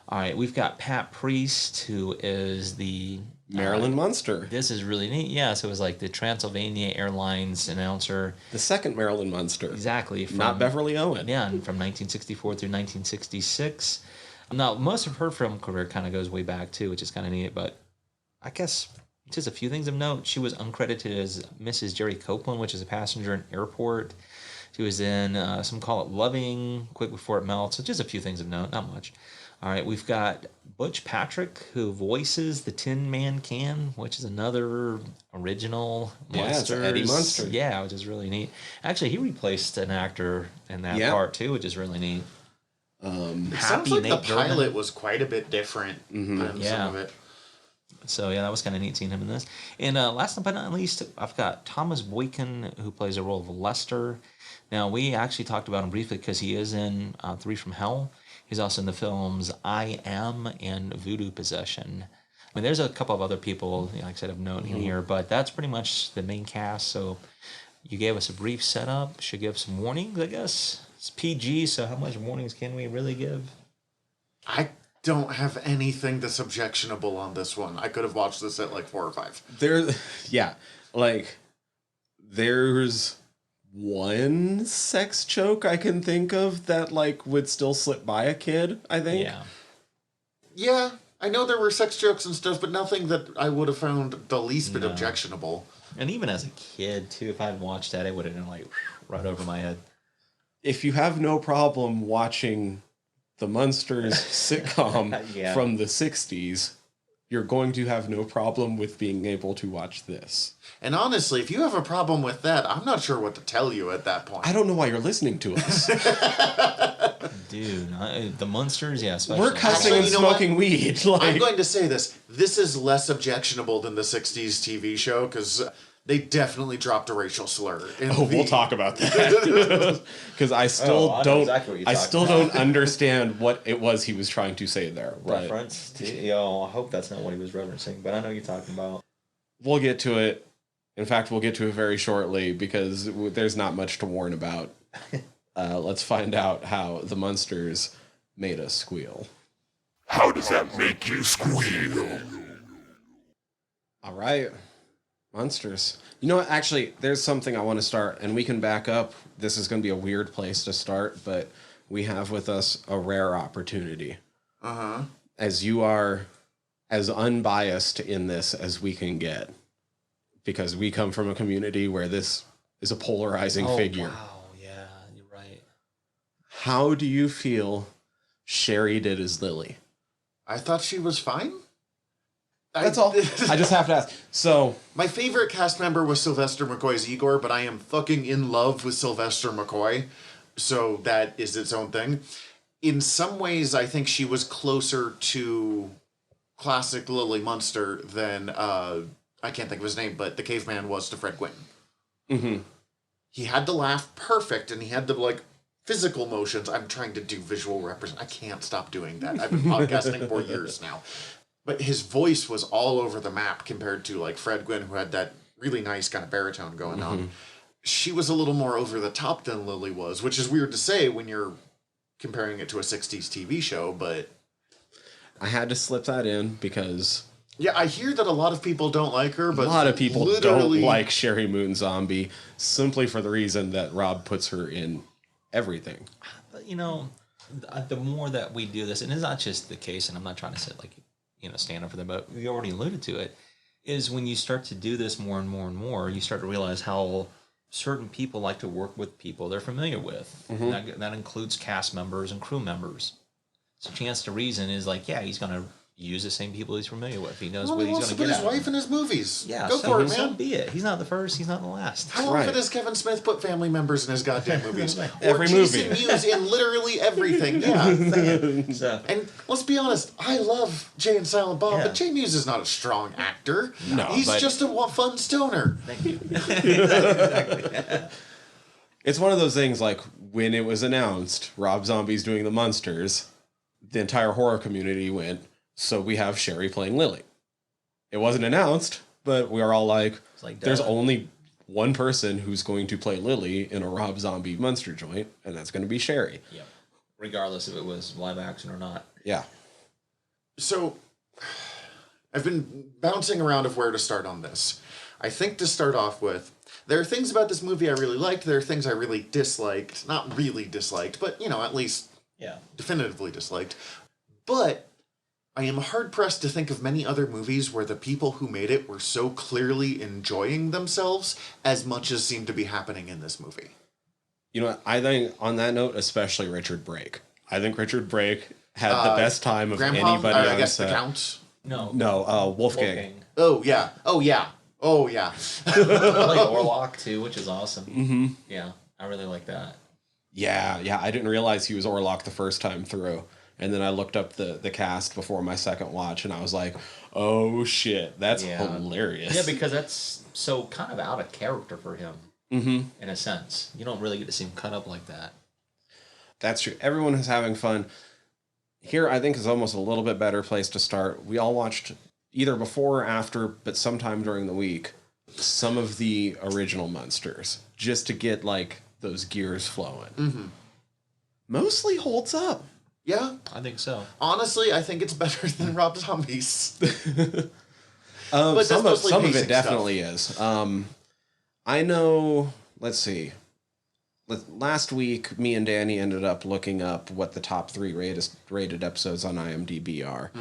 All right, we've got Pat Priest, who is the...
Marilyn Munster.
This is really neat. Yeah, so it was like the Transylvania Airlines announcer.
The second Marilyn Munster.
Exactly.
Not Beverly Owen.
Yeah, and from 1964 through 1966. Now, most of her film career kind of goes way back, too, which is kind of neat. But I guess just a few things of note. She was uncredited as Mrs. Jerry Copeland, which is a passenger in Airport. She was in Some Call It Loving, Quick Before It Melts. So just a few things of note, not much. All right, we've got Butch Patrick, who voices the Tin Man Can, which is another original Munsters.
Yeah, Eddie Munster.
Yeah, which is really neat. Actually, he replaced an actor in that part, too, which is really neat.
It sounds like the pilot was quite a bit different than some of it.
So, yeah, that was kind of neat seeing him in this. And last but not least, I've got Thomas Boykin, who plays the role of Lester. Now, we actually talked about him briefly because he is in Three from Hell. He's also in the films I Am and Voodoo Possession. I mean, there's a couple of other people, like I said, of note in here, but that's pretty much the main cast. So You gave us a brief setup. Should give some warnings, I guess. It's PG, so how much warnings can we really give?
I don't have anything that's objectionable on this one. I could have watched this at like 4 or 5.
There's one sex joke I can think of that like would still slip by a kid, I think.
Yeah, I know there were sex jokes and stuff, but nothing that I would have found the least bit objectionable.
And even as a kid, too, if I'd watched that, it would have been like right over my head.
If you have no problem watching the Munsters sitcom from the 60s, you're going to have no problem with being able to watch this.
And honestly, if you have a problem with that, I'm not sure what to tell you at that point.
I don't know why you're listening to us.
Dude, the Munsters, yeah. Especially.
We're cussing and smoking weed.
I'm going to say this. This is less objectionable than the 60s TV show, because they definitely dropped a racial slur.
We'll talk about that. Because I still don't understand what it was he was trying to say there.
Reference to, I hope that's not what he was referencing, but I know what you're talking about.
We'll get to it. In fact, we'll get to it very shortly because there's not much to warn about. Let's find out how the Munsters made us squeal.
How does that make you squeal?
All right. Munsters. You know what? Actually, there's something I want to start, and we can back up. This is going to be a weird place to start, but we have with us a rare opportunity.
Uh-huh.
As you are as unbiased in this as we can get, because we come from a community where this is a polarizing figure.
Wow, yeah, you're right.
How do you feel Sherry did as Lily?
I thought she was fine.
That's all. I just have to ask. So,
my favorite cast member was Sylvester McCoy's Igor, but I am fucking in love with Sylvester McCoy, so that is its own thing. In some ways, I think she was closer to classic Lily Munster than, I can't think of his name, but the caveman was to Fred Gwynn.
Mm-hmm.
He had the laugh perfect, and he had the, like, physical motions. I'm trying to do visual represent. I can't stop doing that. I've been podcasting for years now. But his voice was all over the map compared to, like, Fred Gwynn, who had that really nice kind of baritone going on. She was a little more over the top than Lily was, which is weird to say when you're comparing it to a 60s TV show, but...
I had to slip that in because...
Yeah, I hear that a lot of people don't like her, but...
A lot of people don't like Sherry Moon Zombie simply for the reason that Rob puts her in everything.
But, the more that we do this, and it's not just the case, and I'm not trying to sit, like... stand up for them, but we already alluded to it, is when you start to do this more and more and more, you start to realize how certain people like to work with people they're familiar with. Mm-hmm. That includes cast members and crew members. So Chance to Reason is like, yeah, he's going to use the same people he's familiar with. He knows what he's going to get
his wife in his movies.
Yeah,
Go for it, man.
So be it. He's not the first. He's not the last.
How often does Kevin Smith put family members in his goddamn movies?
Every
Jason
movie.
Mewes in literally everything. Yeah.
So,
and let's be honest, I love Jay and Silent Bob, but Jay Mewes is not a strong actor.
No,
he's just a fun stoner.
thank you.
Exactly. It's one of those things like when it was announced Rob Zombie's doing the Munsters, the entire horror community went, so we have Sherry playing Lily. It wasn't announced, but we are all like there's only one person who's going to play Lily in a Rob Zombie Munster joint, and that's going to be Sherry.
Yeah. Regardless if it was live action or not.
Yeah.
So, I've been bouncing around of where to start on this. I think to start off with, there are things about this movie I really liked. There are things I really disliked. Not really disliked, but, at least definitively disliked. But I am hard-pressed to think of many other movies where the people who made it were so clearly enjoying themselves as much as seemed to be happening in this movie.
You know what? I think, on that note, especially Richard Brake. I think Richard Brake had the best time of
Grandpa,
anybody on
I guess
set.
the Count?
No, Wolfgang.
Oh, yeah. Oh, yeah. Oh, yeah.
I like Orlok, too, which is awesome.
Mm-hmm.
Yeah, I really like that.
Yeah. I didn't realize he was Orlok the first time through. And then I looked up the cast before my second watch, and I was like, oh, shit, that's hilarious.
Yeah, because that's so kind of out of character for him, in a sense. You don't really get to see him cut up like that.
That's true. Everyone is having fun. Here, I think, is almost a little bit better place to start. We all watched either before or after, but sometime during the week, some of the original Munsters just to get like those gears flowing. Mostly holds up.
Yeah,
I think so.
honestly, I think it's better than Rob Zombie's.
But
that's
some
mostly
of it
pacing
definitely is. I know. Let's see. Last week, me and Danny ended up looking up what the top 3 rated episodes on IMDb are.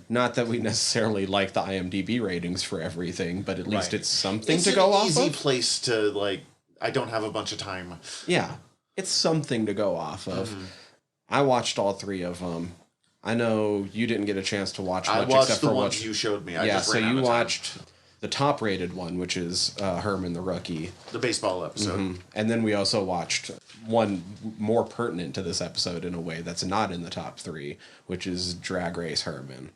Not that we necessarily like the IMDb ratings for everything, but at least it's something
It's
to
an
go off
easy
of.
place to, like, I don't have a bunch of time.
Yeah, it's something to go off of. I watched all 3 of them. I know you didn't get a chance to watch much
I
except
watched the
for
ones
what
you showed me. I
yeah,
just
so
ran out
you
of time.
watched the top rated one, which is Herman the Rookie.
The baseball episode.
And then we also watched one more pertinent to this episode in a way that's not in the top 3, which is Drag Race Herman.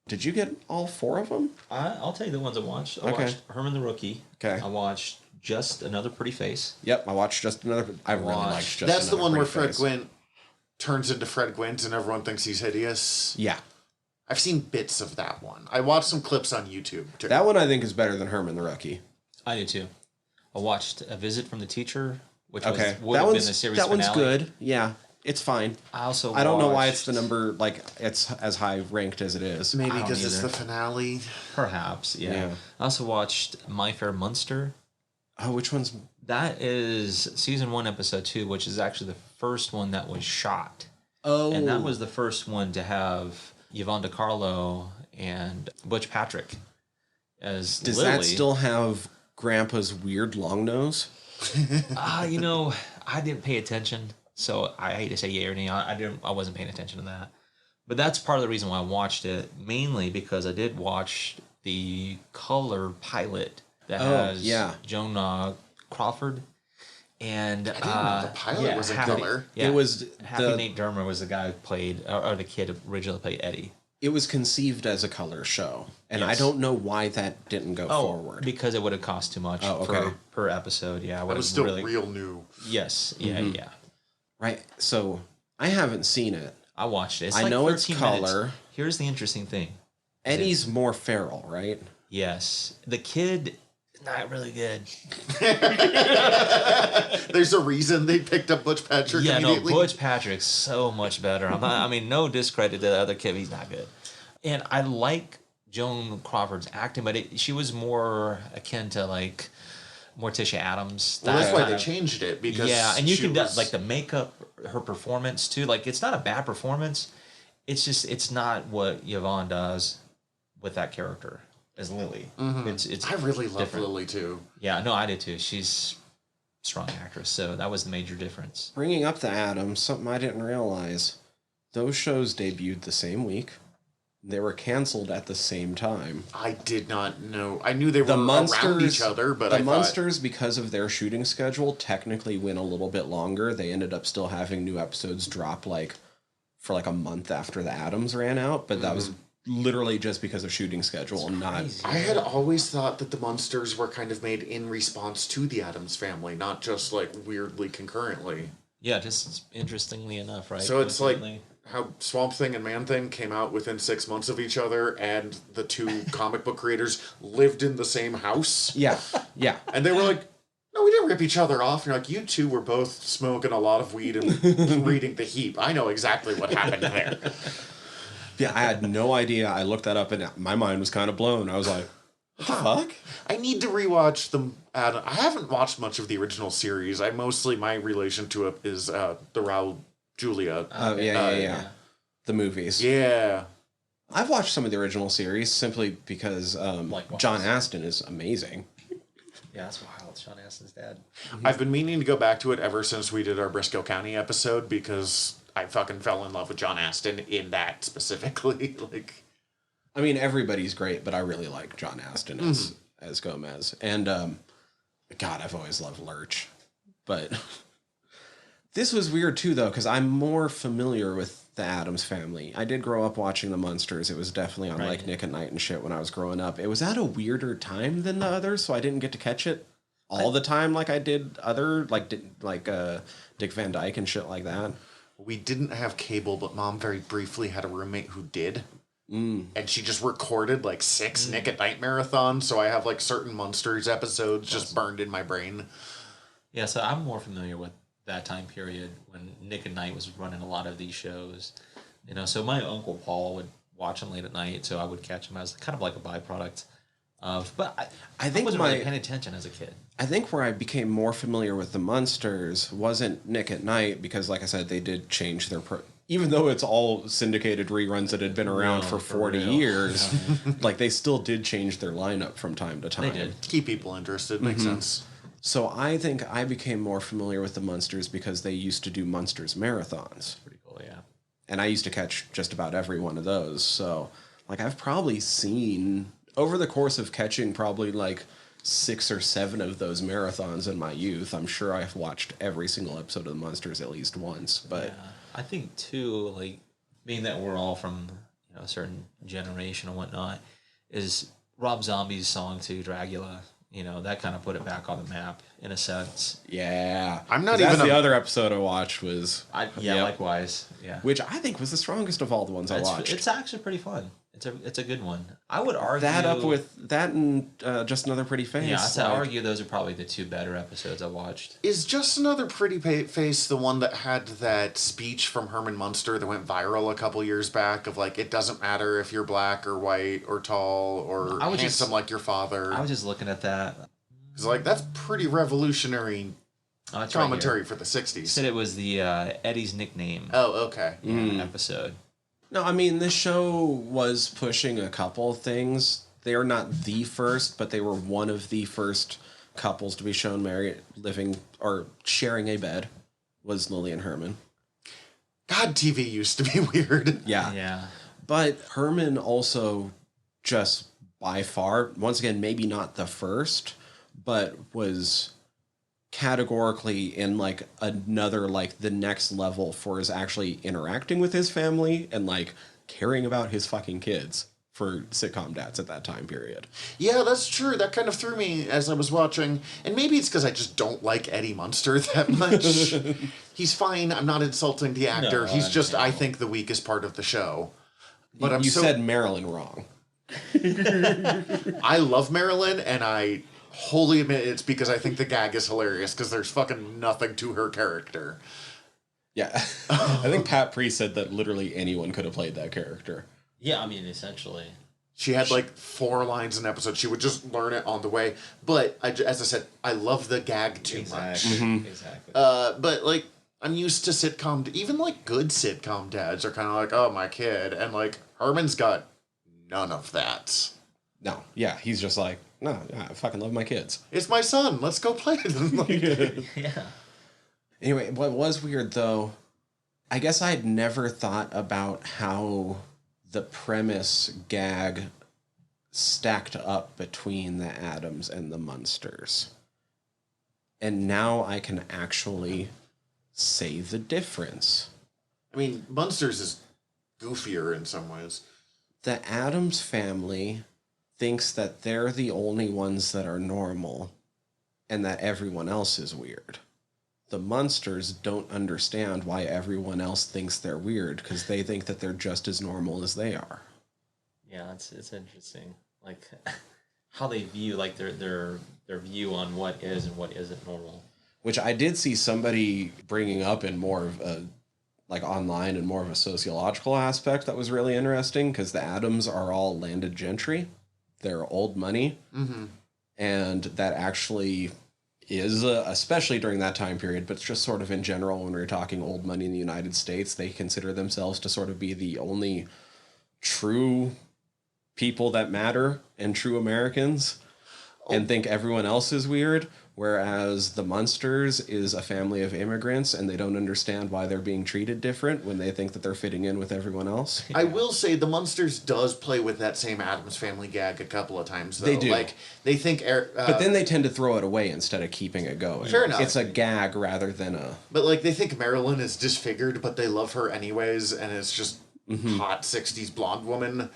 Did you get all 4 of them?
I'll tell you the ones I watched. I
Okay.
watched Herman the Rookie.
Okay.
I watched Just Another Pretty Face.
Yep, I watched just another. I really liked just
That's the
Another
one where
Pretty
Fred
Face.
Gwynnt turns into Fred Gwynnt and everyone thinks he's hideous.
Yeah,
I've seen bits of that one. I watched some clips on YouTube, too.
that one I think is better than Herman the Rookie.
I did too. I watched A Visit from the Teacher, which would
That
have been the
one's
series
that
finale.
one's good. Yeah, it's fine.
I
don't know why it's
watched-
the number like it's as high ranked as it is.
Maybe
I don't
because it's
either.
the finale.
Perhaps, yeah.
Yeah.
I also watched My Fair Munster.
Oh, which one's?
That is season 1, episode 2, which is actually the first one that was shot.
Oh,
And that was the first one to have Yvonne DiCarlo and Butch Patrick as
Does
Lily.
that still have Grandpa's weird long nose?
You know, I didn't pay attention, so I hate to say yay or nay. I wasn't paying attention to that. But that's part of the reason why I watched it, mainly because I did watch the color pilot that has Joan Crawford. And
I didn't know the pilot was in color.
Yeah,
It was
Happy Nate Dermer was the guy who played, or the kid originally played Eddie.
It was conceived as a color show, and I don't know why that didn't go forward.
Because it would have cost too much per episode. Yeah,
That was still real new.
Yes, yeah.
Right. So I haven't seen it.
I watched it. It's
I
like
know it's
13
color.
minutes. Here's the interesting thing.
Eddie's more feral, right?
Yes, the kid not really good.
There's a reason they picked up Butch Patrick
Yeah, no,
immediately.
Butch Patrick's so much better. I mean, no discredit to the other kid, he's not good. And I like Joan Crawford's acting, but she was more akin to like Morticia Adams.
Well, that's why
kind
they
of-
changed it, because
Yeah, and you
she
can
was-
like the makeup, her performance too. Like it's not a bad performance. It's just it's not what Yvonne does with that character as Lily. It's
I really love
different.
Lily too.
Yeah, no, I did too. She's a strong actress, so that was the major difference.
Bringing up the Adams, something I didn't realize. Those shows debuted the same week. They were canceled at the same time.
I did not know. I knew they were
The
around
Munsters,
each other, but
the
I thought
Munsters, because of their shooting schedule, technically went a little bit longer. They ended up still having new episodes drop for a month after the Adams ran out, but that was literally just because of shooting schedule, not.
I had always thought that the Munsters were kind of made in response to the Addams Family, not just like weirdly concurrently.
Yeah, just interestingly enough, right?
So it's like
Coincidentally.
how Swamp Thing and Man Thing came out within 6 months of each other, and the two comic book creators lived in the same house.
Yeah, yeah.
And they were like, no, we didn't rip each other off. And you're like, you two were both smoking a lot of weed and reading The Heap. I know exactly what happened there.
Yeah, I had no idea. I looked that up and my mind was kind of blown. I was like, what the fuck?
I need to rewatch them. I haven't watched much of the original series. My relation to it is the Raul Julia.
Oh, yeah. The movies.
Yeah.
I've watched some of the original series simply because
Likewise.
John Aston is amazing.
Yeah, that's wild. Sean Astin's dad.
I've been meaning to go back to it ever since we did our Briscoe County episode, because I fucking fell in love with John Aston in that specifically.
I mean, everybody's great, but I really like John Aston as Gomez. And, God, I've always loved Lurch. But this was weird, too, though, because I'm more familiar with the Addams Family. I did grow up watching the Munsters. It was definitely on, like, Nick at Night and shit when I was growing up. It was at a weirder time than the others, so I didn't get to catch it all the time like I did Dick Van Dyke and shit like that.
We didn't have cable, but Mom very briefly had a roommate who did. And she just recorded like 6 Nick at Night marathons, so I have like certain Munsters episodes just burned in my brain.
Yeah, so I'm more familiar with that time period when Nick at Night was running a lot of these shows. So my Uncle Paul would watch them late at night, so I would catch them as kind of like a byproduct of. But I
think
wasn't really paying attention as a kid.
I think where I became more familiar with the Munsters wasn't Nick at Night, because, like I said, they did change their... Even though it's all syndicated reruns that had been around for 40 years, like, they still did change their lineup from time to time.
They did.
Keep people interested. Makes sense.
So I think I became more familiar with the Munsters because they used to do Munsters marathons.
Pretty cool, yeah.
And I used to catch just about every one of those. So, like, I've probably seen, over the course of catching probably, like, 6 or 7 of those marathons in my youth, I'm sure I've watched every single episode of the Munsters at least once. But
yeah. I think, too, like, being that we're all from a certain generation and whatnot, is Rob Zombie's song to Dragula. That kind of put it back on the map, in a sense.
yeah.
I'm not
That's
even
the other episode I watched was...
Likewise. Yeah.
Which I think was the strongest of all the ones I watched.
It's actually pretty fun. It's a good one. I would argue
that up with that and Just Another Pretty Face.
Yeah, I'd argue those are probably the 2 better episodes I watched.
Is Just Another Pretty Face the one that had that speech from Herman Munster that went viral a couple years back of like, it doesn't matter if you're black or white or tall or handsome like your father?
I was just looking at that.
Because like, that's pretty revolutionary commentary
right
for the 60s.
Said it was the Eddie's nickname
Oh, okay.
episode.
No, I mean, this show was pushing a couple things. They are not the first, but they were one of the first couples to be shown married, living, or sharing a bed, was Lily and Herman.
God, TV used to be weird.
Yeah.
Yeah.
But Herman also just by far, once again, maybe not the first, but was categorically in like another, like the next level for his actually interacting with his family and like caring about his fucking kids for sitcom dads at that time period.
Yeah, that's true. That kind of threw me as I was watching. And maybe it's because I just don't like Eddie Munster that much. He's fine. I'm not insulting the actor.
No,
He's just, I think, the weakest part of the show. But
you said Marilyn wrong.
I love Marilyn, and I wholly admit it's because I think the gag is hilarious, because there's fucking nothing to her character.
Yeah. I think Pat Priest said that literally anyone could have played that character.
Yeah, I mean, essentially.
She had like 4 lines an episode. She would just learn it on the way. But as I said, I love the gag too much.
Exactly.
But like, I'm used to sitcom, even like good sitcom dads are kind of like, oh, my kid. And like, Herman's got none of that.
No. Yeah. He's just like, no, I fucking love my kids.
It's my son. Let's go play them. Like,
Yeah.
Anyway, what was weird though, I guess I'd never thought about how the premise gag stacked up between the Addams and the Munsters. And now I can actually say the difference.
I mean, Munsters is goofier in some ways.
The Addams family thinks that they're the only ones that are normal and that everyone else is weird. The Munsters don't understand why everyone else thinks they're weird because they think that they're just as normal as they are.
Yeah, it's interesting. Like how they view like their view on what is and what isn't normal.
Which I did see somebody bringing up in more of a, like online and more of a sociological aspect that was really interesting because the Addams are all landed gentry. They're old money.
Mm-hmm.
And that actually is, especially during that time period, but just sort of in general, when we're talking old money in the United States, they consider themselves to sort of be the only true people that matter and true Americans and think everyone else is weird. Whereas the Munsters is a family of immigrants and they don't understand why they're being treated different when they think that they're fitting in with everyone else.
I will say the Munsters does play with that same Addams Family gag a couple of times, though.
They do.
Like, they think...
but then they tend to throw it away instead of keeping it going.
Fair enough.
It's a gag rather than a...
But, like, they think Marilyn is disfigured, but they love her anyways, and it's just hot 60s blonde woman.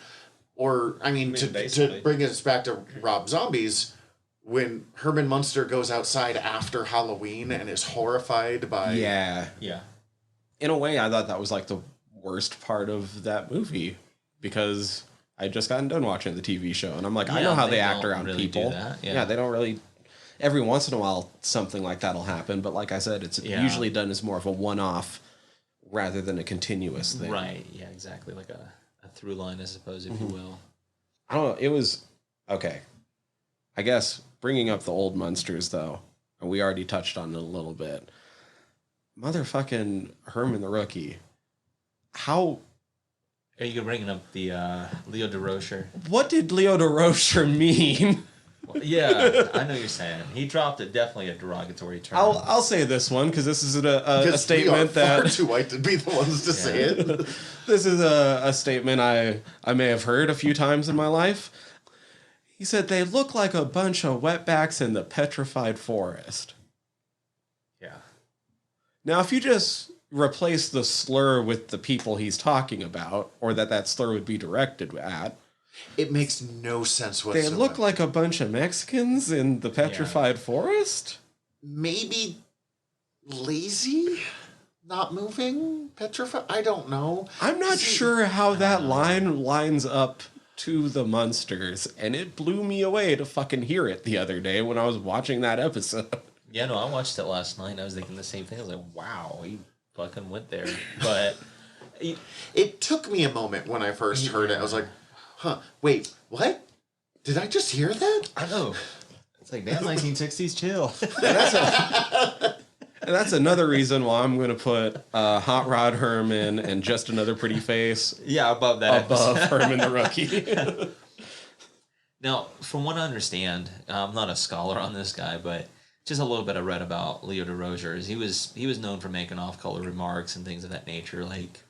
Or, I mean to bring us back to Rob Zombies... When Herman Munster goes outside after Halloween and is horrified by...
Yeah.
Yeah.
In a way, I thought that was like the worst part of that movie. because I just gotten done watching the TV show, and I'm like, I
Yeah,
know how
they
they act
don't
around
really do
people.
that,
Yeah.
yeah.
They don't really. Every once in a while, something like that'll happen, but like I said, it's usually done as more of a one-off rather than a continuous thing.
Right. Yeah. Exactly. Like a through line, I suppose, if you will.
I don't know. It was okay. I guess bringing up the old Munsters, though, and we already touched on it a little bit. Motherfucking Herman the Rookie. How?
Are you bringing up the Leo DeRocher?
What did Leo DeRocher mean?
Well, yeah, I know you're saying. He dropped definitely a derogatory term.
I'll say this one because this is a statement
we are far
that
too white to be the ones to say it.
this is a statement I may have heard a few times in my life. He said they look like a bunch of wetbacks in the petrified forest.
Yeah.
Now, if you just replace the slur with the people he's talking about, or that slur would be directed at,
It makes no sense
they
whatsoever.
look like a bunch of Mexicans in the petrified forest?
Maybe lazy, not moving, petrified. I don't know.
I'm not sure how that line lines up to the Munsters, and it blew me away to fucking hear it the other day when I was watching that episode.
Yeah, no, I watched it last night and I was thinking the same thing. I was like, wow, he fucking went there. But
It took me a moment when I first heard it. I was like, huh, wait, what? Did I just hear that?
I know. It's like, damn, 1960s chill.
And that's another reason why I'm going to put Hot Rod Herman and Just Another Pretty Face
Yeah, above that.
above Herman the Rookie.
Now, from what I understand, I'm not a scholar on this guy, but just a little bit I read about Leo DeRocher. He was known for making off-color remarks and things of that nature, like.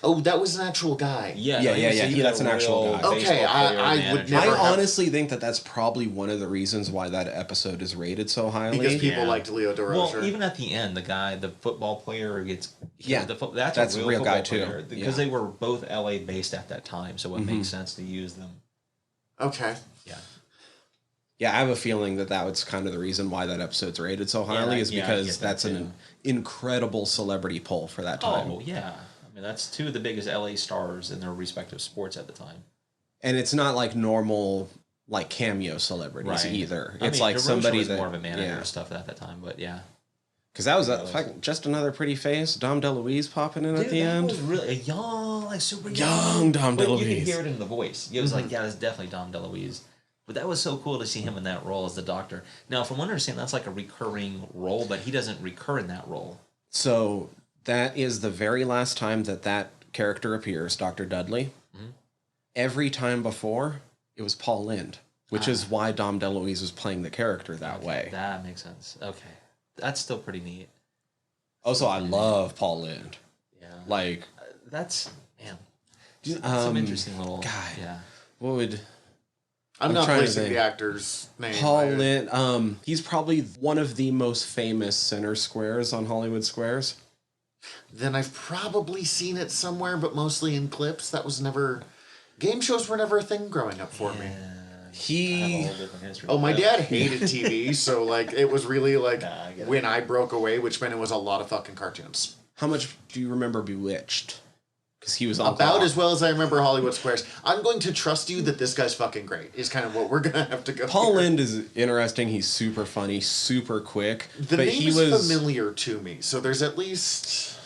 Oh, that was an actual guy.
Yeah,
That's an actual guy.
Okay, I would never
I
have-
honestly think that's probably one of the reasons why that episode is rated so highly.
Because people
Yeah.
liked Leo DeRocher.
Well, even at the end, the football player who gets
Yeah,
that's a real
guy
football
too.
player,
Yeah.
because they were both LA based at that time, so it makes sense to use them.
Okay.
Yeah.
Yeah, I have a feeling that was kind of the reason why that episode's rated so highly, is
I
because
get that
that's an incredible celebrity pull for that time.
Oh yeah, I mean that's two of the biggest LA stars in their respective sports at the time.
And it's not like normal like cameo celebrities either.
I
It's
mean,
like
DeRocher
somebody
was
that
more of a manager and stuff at that time, but yeah.
Because that was Just Another Pretty Face. Dom DeLuise popping in at the end.
Was really a young, like super
Young Dom
But you
DeLuise.
can hear it in the voice. It was like, yeah, that's definitely Dom DeLuise. But that was so cool to see him in that role as the Doctor. Now, from what I understand, that's like a recurring role, but he doesn't recur in that role.
So that is the very last time that character appears, Dr. Dudley.
Mm-hmm.
Every time before, it was Paul Lynde, which is why Dom DeLuise was playing the character that way.
That makes sense. Okay. That's still pretty neat.
Also, I love Paul Lynde.
Yeah.
Like,
That's, man,
um,
some interesting little...
God.
Yeah.
what would...
I'm not
trying to
placing
think.
the actor's name.
Paul Lynde, he's probably one of the most famous center squares on Hollywood Squares.
Then I've probably seen it somewhere, but mostly in clips. That was never... Game shows were never a thing growing up for me.
I have a
He...
whole different history.
Oh, my
with
dad
that.
hated TV, so like it was really like
Nah, I get it.
when I broke away, which meant it was a lot of fucking cartoons.
How much do you remember Bewitched? Because he was on
About as well as I remember Hollywood Squares. I'm going to trust you that this guy's fucking great, is kind of what we're going to have to go
Paul
here.
Lynde is interesting. He's super funny, super quick.
The
but
name
he
is
was
familiar to me, so there's at least...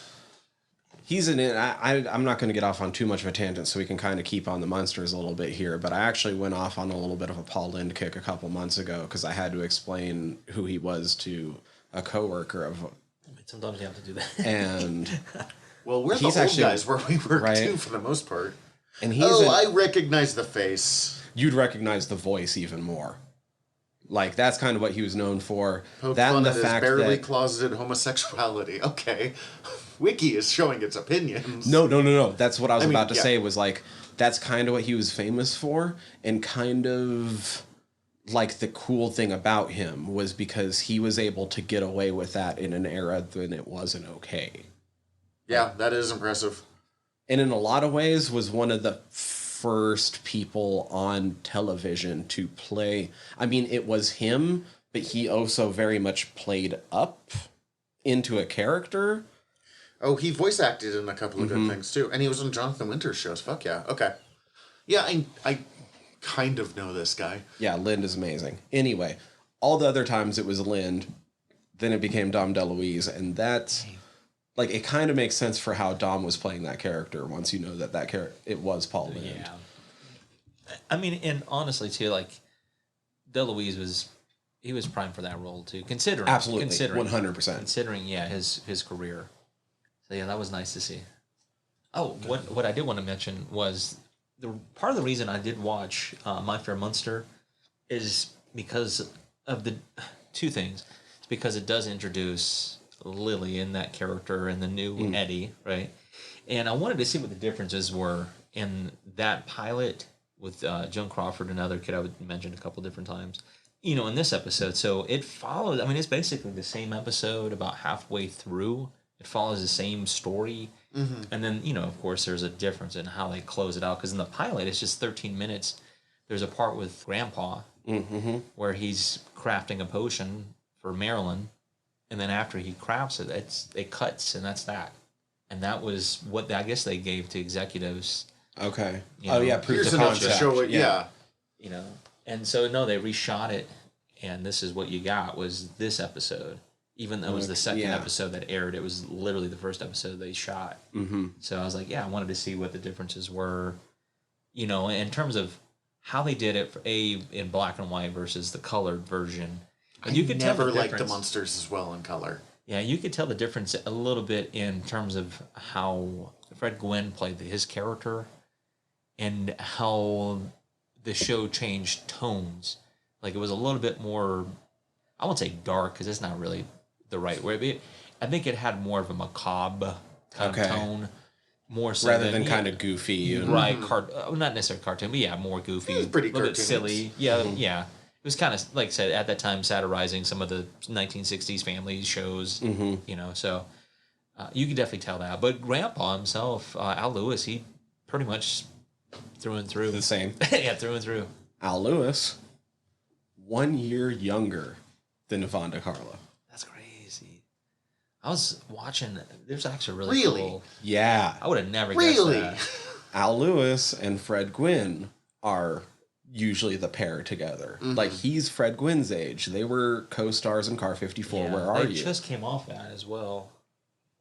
he's an I'm not going to get off on too much of a tangent, so we can kind of keep on the Munsters a little bit here. But I actually went off on a little bit of a Paul Lynde kick a couple months ago because I had to explain who he was to a coworker of,
Sometimes you have to do that.
and
Well, we're the
He's
old
actually-
guys where we work
right.
too, for the most part.
and he's
I recognize the face.
you'd recognize the voice even more. Like that's kind of what he was known for.
Poke
That
fun
and the
at his
fact
barely
that
closeted homosexuality. Okay. Wiki is showing its opinions.
No. That's what I was
I mean,
about to
yeah.
say was like, that's kind of what he was famous for. And kind of like the cool thing about him was because he was able to get away with that in an era when it wasn't okay.
Yeah, that is impressive.
And in a lot of ways was one of the first people on television to play. I mean, it was him, but he also very much played up into a character.
Oh, he voice acted in a couple of
Mm-hmm.
good things too. And he was on Jonathan Winter's shows. Fuck yeah. Okay. Yeah, I kind of know this guy.
Yeah, Lind is amazing. Anyway, all the other times it was Lind, then it became Dom DeLuise, and that's like it kind of makes sense for how Dom was playing that character once you know that character it was Paul Lind.
Yeah. I mean, and honestly too, like DeLuise was primed for that role too, considering
100%.
considering his career. So yeah, that was nice to see. Oh, what I did want to mention was the part of the reason I did watch My Fair Munster is because of the two things. It's because it does introduce Lily in that character and the new Eddie, right? And I wanted to see what the differences were in that pilot with Joan Crawford, another kid I would mention a couple different times. In this episode. So it follows, I mean, it's basically the same episode about halfway through. It follows the same story. Mm-hmm. And then, of course, there's a difference in how they close it out. Because in the pilot, it's just 13 minutes. There's a part with Grandpa where he's crafting a potion for Marilyn. And then after he crafts it, it cuts, and that's that. And that was what I guess they gave to executives.
Okay.
Proof
of
enough
concept.
to show it, yeah.
And so, no, they reshot it, and this is what you got was this episode. Even though it was the second episode that aired, it was literally the first episode they shot. Mm-hmm. So I was like, I wanted to see what the differences were, in terms of how they did it in black and white versus the colored version. And
you could never liked the Munsters as well in color.
Yeah, you could tell the difference a little bit in terms of how Fred Gwynne played his character and how the show changed tones. Like it was a little bit more, I won't say dark because it's not really the right word. But I think it had more of a macabre kind of tone, more so
rather than kind of goofy,
right? Not necessarily cartoon, but more goofy,
it was pretty
a little bit silly. Yeah, yeah. It was kind of like I said at that time satirizing some of the 1960s family shows. So you could definitely tell that. But Grandpa himself, Al Lewis, he pretty much through and through
the same.
Yeah, through and through.
Al Lewis, 1 year younger than Yvonne De Carlo.
That's crazy. I was watching. There's actually really cool.
Yeah,
I would have never guessed that.
Al Lewis and Fred Gwynne are usually the pair together. Like he's Fred Gwynne's age. They were co-stars in Car 54. Where are you?
They just came off that as well.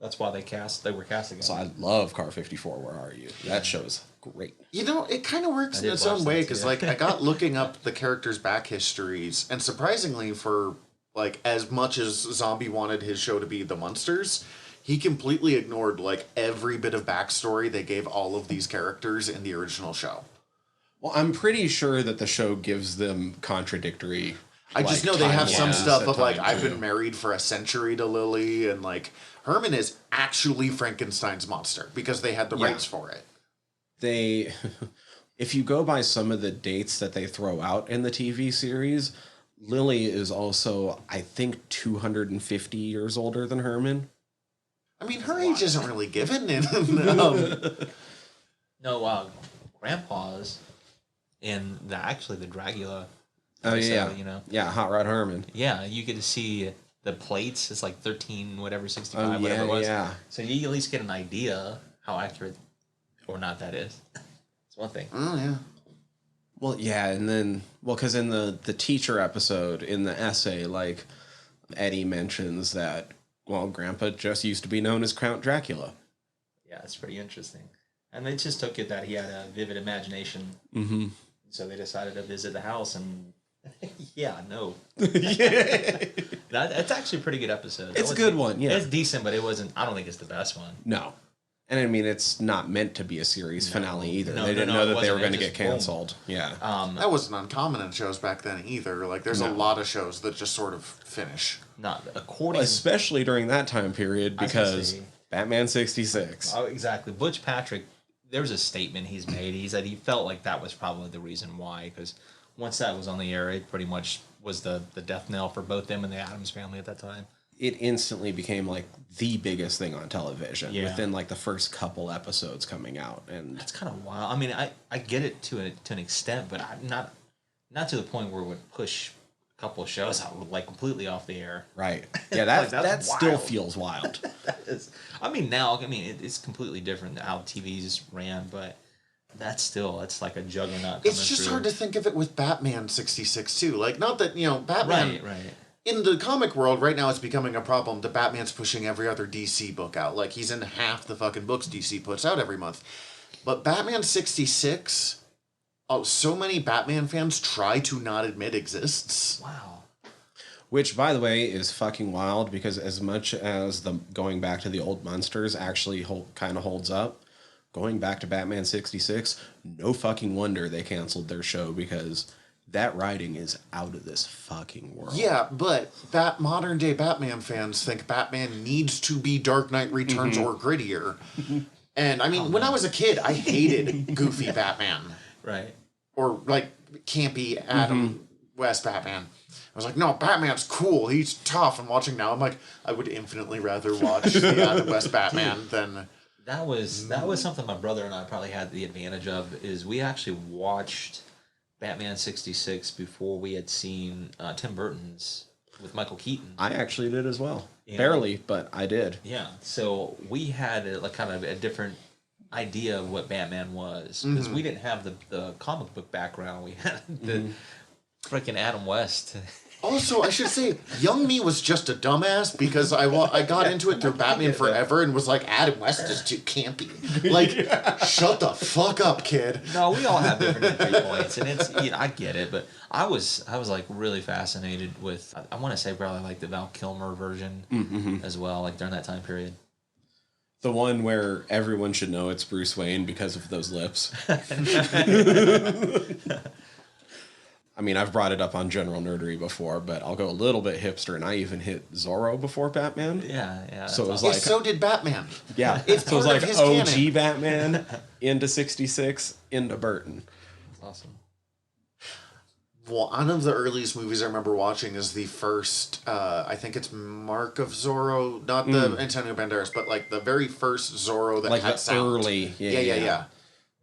That's why they were casting.
So I love Car 54. Where are you? That show's great.
It kind of works in its own way because I got looking up the characters' back histories, and surprisingly, for like as much as Zombie wanted his show to be the Munsters, he completely ignored like every bit of backstory they gave all of these characters in the original show.
Well, I'm pretty sure that the show gives them contradictory.
I just know they have some stuff of like I've been married for a century to Lily, and like Herman is actually Frankenstein's monster because they had the rights for it.
They, if you go by some of the dates that they throw out in the TV series, Lily is also, I think, 250 years older than Herman.
I mean, her age isn't really given.
No, Grandpa's in the Dragula.
Yeah, Hot Rod Herman.
Yeah, you get to see the plates. It's like 13, whatever it was. Yeah. So you at least get an idea how accurate or not that is. It's one thing.
Oh, yeah.
Well, yeah, and then, because in the teacher episode, in the essay, like, Eddie mentions that, Grandpa just used to be known as Count Dracula.
Yeah, it's pretty interesting. And they just took it that he had a vivid imagination.
Mm-hmm.
So they decided to visit the house and... no. That's actually a pretty good episode.
It's a good one, yeah.
It's decent, but it wasn't... I don't think it's the best one.
No. And I mean, it's not meant to be a series finale either. They didn't know that they were going to get canceled. Yeah.
That wasn't uncommon in shows back then either. Like, there's a lot of shows that just sort of finish.
Not according...
Especially during that time period, because Batman 66.
Oh, exactly. Butch Patrick, there's a statement he's made. He said he felt like that was probably the reason why, because once that was on the air, it pretty much was the death knell for both them and the Addams Family at that time.
It instantly became like the biggest thing on television within like the first couple episodes coming out, and
that's kind of wild. I mean, I get it to an extent, but I'm not to the point where it would push a couple of shows out like completely off the air.
Right? Yeah, that still feels wild.
That is. I mean, now it's completely different how TVs ran, but It's like a juggernaut.
It's just hard to think of it with Batman 66 too. Like, not that, Batman...
Right.
In the comic world, right now it's becoming a problem that Batman's pushing every other DC book out. Like, he's in half the fucking books DC puts out every month. But Batman 66, so many Batman fans try to not admit exists.
Wow.
Which, by the way, is fucking wild, because as much as the going back to the old Munsters actually kind of holds up, going back to Batman 66, no fucking wonder they canceled their show, because that writing is out of this fucking world.
Yeah, but modern day Batman fans think Batman needs to be Dark Knight Returns or grittier. And I mean, when I was a kid, I hated goofy Batman.
Right.
Or like campy Adam West Batman. I was like, no, Batman's cool. He's tough. And watching now, I'm like, I would infinitely rather watch the Adam West Batman than...
That was something my brother and I probably had the advantage of, is we actually watched Batman 66 before we had seen Tim Burton's with Michael Keaton.
I actually did as well.
Yeah.
Barely, but I did.
Yeah, so we had kind of a different idea of what Batman was, because we didn't have the comic book background. We had the freaking Adam West.
Also, I should say, young me was just a dumbass, because I got into it through Batman Forever and was like, Adam West is too campy. Like, shut the fuck up, kid.
No, we all have different entry points, and it's I get it, but I was like really fascinated with, I want to say probably like the Val Kilmer version as well, like during that time period.
The one where everyone should know it's Bruce Wayne because of those lips. I mean, I've brought it up on General Nerdery before, but I'll go a little bit hipster, and I even hit Zorro before Batman.
Yeah.
So it was
Yeah,
like...
so did Batman.
Yeah.
It's
so it was
part
like
of his
OG
canon.
Batman into 66 into Burton.
That's awesome.
One of the earliest movies I remember watching is the first, I think it's Mark of Zorro, not the Antonio Banderas, but like the very first Zorro that
Like
had
the
sound.
early...
Yeah.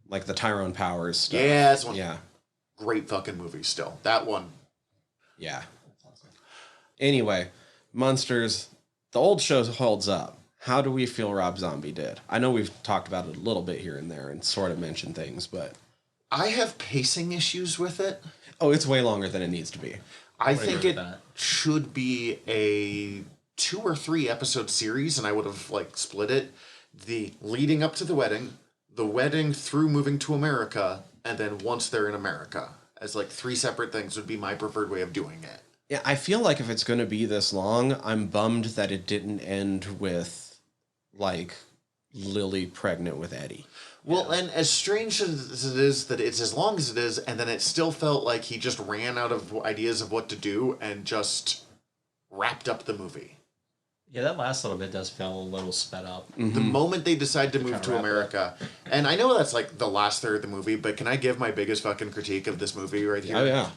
Like the Tyrone Powers stuff.
Yeah, that's one.
Yeah.
Great fucking movie still. That one.
Yeah. Anyway, Munsters, the old show holds up. How do we feel Rob Zombie did? I know we've talked about it a little bit here and there and sort of mentioned things, but...
I have pacing issues with it.
Oh, it's way longer than it needs to be.
I think it
that.
should be a 2 or 3 episode series, and I would have like split it. The leading up to the wedding through moving to America, and then once they're in America, as like 3 separate things would be my preferred way of doing it.
Yeah, I feel like if it's going to be this long, I'm bummed that it didn't end with, like, Lily pregnant with Eddie.
Well, and as strange as it is that it's as long as it is, and then it still felt like he just ran out of ideas of what to do and just wrapped up the movie.
Yeah, that last little bit does feel a little sped up.
The moment they decide to move to
wrap it
America, and I know that's like the last third of the movie, but can I give my biggest fucking critique of this movie right here?
Oh, yeah.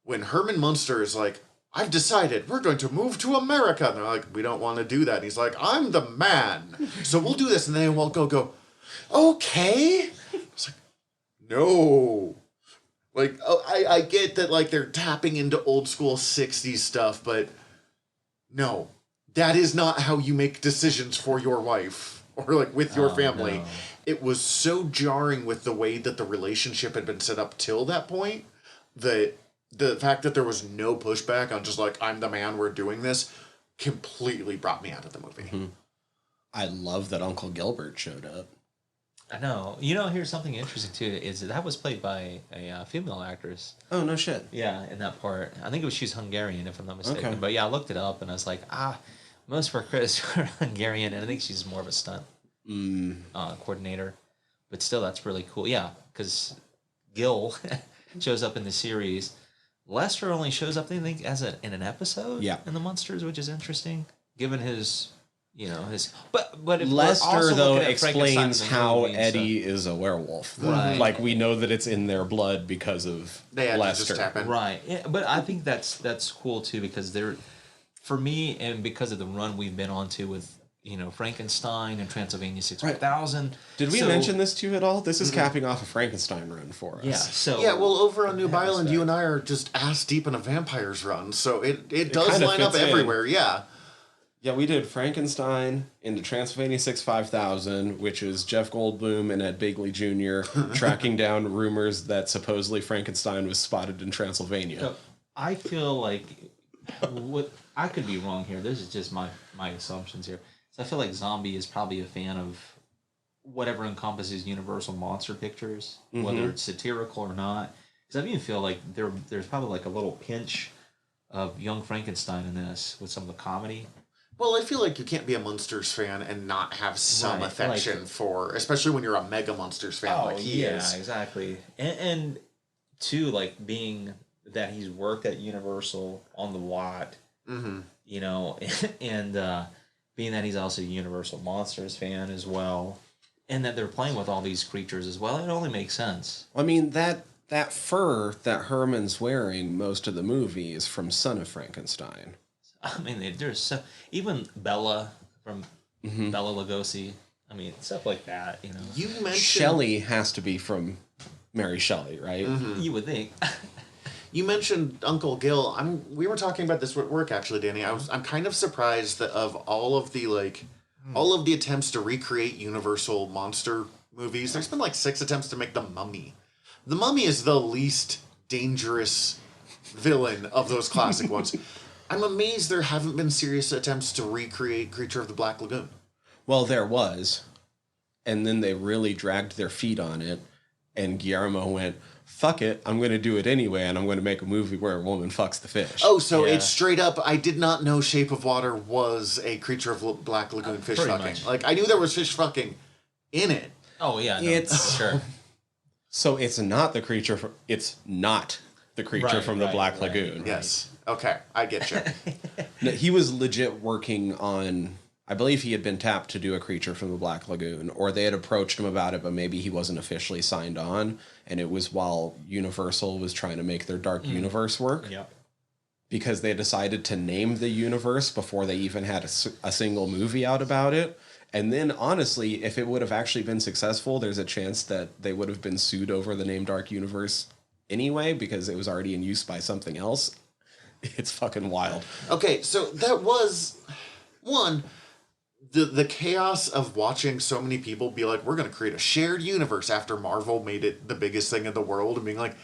When Herman Munster is like, I've decided we're going to move to America. And they're like, we don't want to do that. And he's like, I'm the man. So we'll do this. And they will go, okay. It's like, no. Like, I get that, like, they're tapping into old school 60s stuff, but no. That is not how you make decisions for your wife or, like, with your family.
No.
It was so jarring with the way that the relationship had been set up till that point that the fact that there was no pushback on just, like, I'm the man, we're doing this, completely brought me out of the movie.
Mm-hmm. I love that Uncle Gilbert showed up.
I know. You know, here's something interesting, too, is that was played by a female actress.
Oh, no shit.
Yeah, in that part. I think she's Hungarian, if I'm not mistaken.
Okay.
But yeah, I looked it up, and I was like, most of her credits are Hungarian, and I think she's more of a stunt coordinator. But still, that's really cool. Yeah, because Gil shows up in the series. Lester only shows up, I think, in an episode in the Munsters, which is interesting, given his, But if
Lester, though,
explains
explains how Eddie is a werewolf.
Right.
Like, we know that it's in their blood because of
They had to
Lester.
just tap in.
Right. Yeah, but I think that's cool, too, because for me, and because of the run we've been on to with, Frankenstein and Transylvania 6000.
Did we mention this to you at all? This is capping off a Frankenstein run for us.
Yeah, so...
Yeah, well, over on New Island, you and I are just ass deep in a vampires run, so it does
kinda
line up
fits in.
everywhere, yeah.
Yeah, we did Frankenstein into Transylvania 65000, which is Jeff Goldblum and Ed Begley Jr. tracking down rumors that supposedly Frankenstein was spotted in Transylvania.
So I feel like what I could be wrong here. This is just my assumptions here. So I feel like Zombie is probably a fan of whatever encompasses Universal monster pictures, whether it's satirical or not. Because I even feel like there's probably like a little pinch of Young Frankenstein in this with some of the comedy.
Well, I feel like you can't be a Munsters fan and not have some
Right,
affection
like-
for, especially when you're a mega Munsters fan like he is.
exactly. And two, like being that he's worked at Universal on the lot, you know, and being that he's also a Universal Monsters fan as well, and that they're playing with all these creatures as well, it only makes sense.
I mean, that fur that Herman's wearing most of the movie is from Son of Frankenstein.
I mean, there's so even Bella from Bella Lugosi. I mean, stuff like that. You know,
You mentioned
Shelley has to be from Mary Shelley, right?
you would think.
You mentioned Uncle Gil. We were talking about this at work actually, Danny. I'm kind of surprised that of all of the attempts to recreate Universal monster movies, there's been like 6 attempts to make The Mummy. The Mummy is the least dangerous villain of those classic ones. I'm amazed there haven't been serious attempts to recreate Creature of the Black Lagoon.
Well, there was. And then they really dragged their feet on it. And Guillermo went, fuck it, I'm going to do it anyway. And I'm going to make a movie where a woman fucks the fish.
Oh, so
Yeah.
it's straight up, I did not know Shape of Water was a Creature of Black Lagoon fish
pretty
fucking.
much.
Like, I knew there was fish fucking in it.
Oh yeah, no,
It's-
sure.
So it's not the creature from... It's not the creature
Right,
from the
right,
Black
right.
Lagoon.
Yes. Okay, I get you.
No, he was legit working on... I believe he had been tapped to do a creature from the Black Lagoon, or they had approached him about it, but maybe he wasn't officially signed on, and it was while Universal was trying to make their Dark Universe work,
Yep.
because they decided to name the universe before they even had a single movie out about it. And then, honestly, if it would have actually been successful, there's a chance that they would have been sued over the name Dark Universe anyway, because it was already in use by something else. It's fucking wild.
Okay, so that was one. The chaos of watching so many people be like, we're going to create a shared universe after Marvel made it the biggest thing in the world, and being like,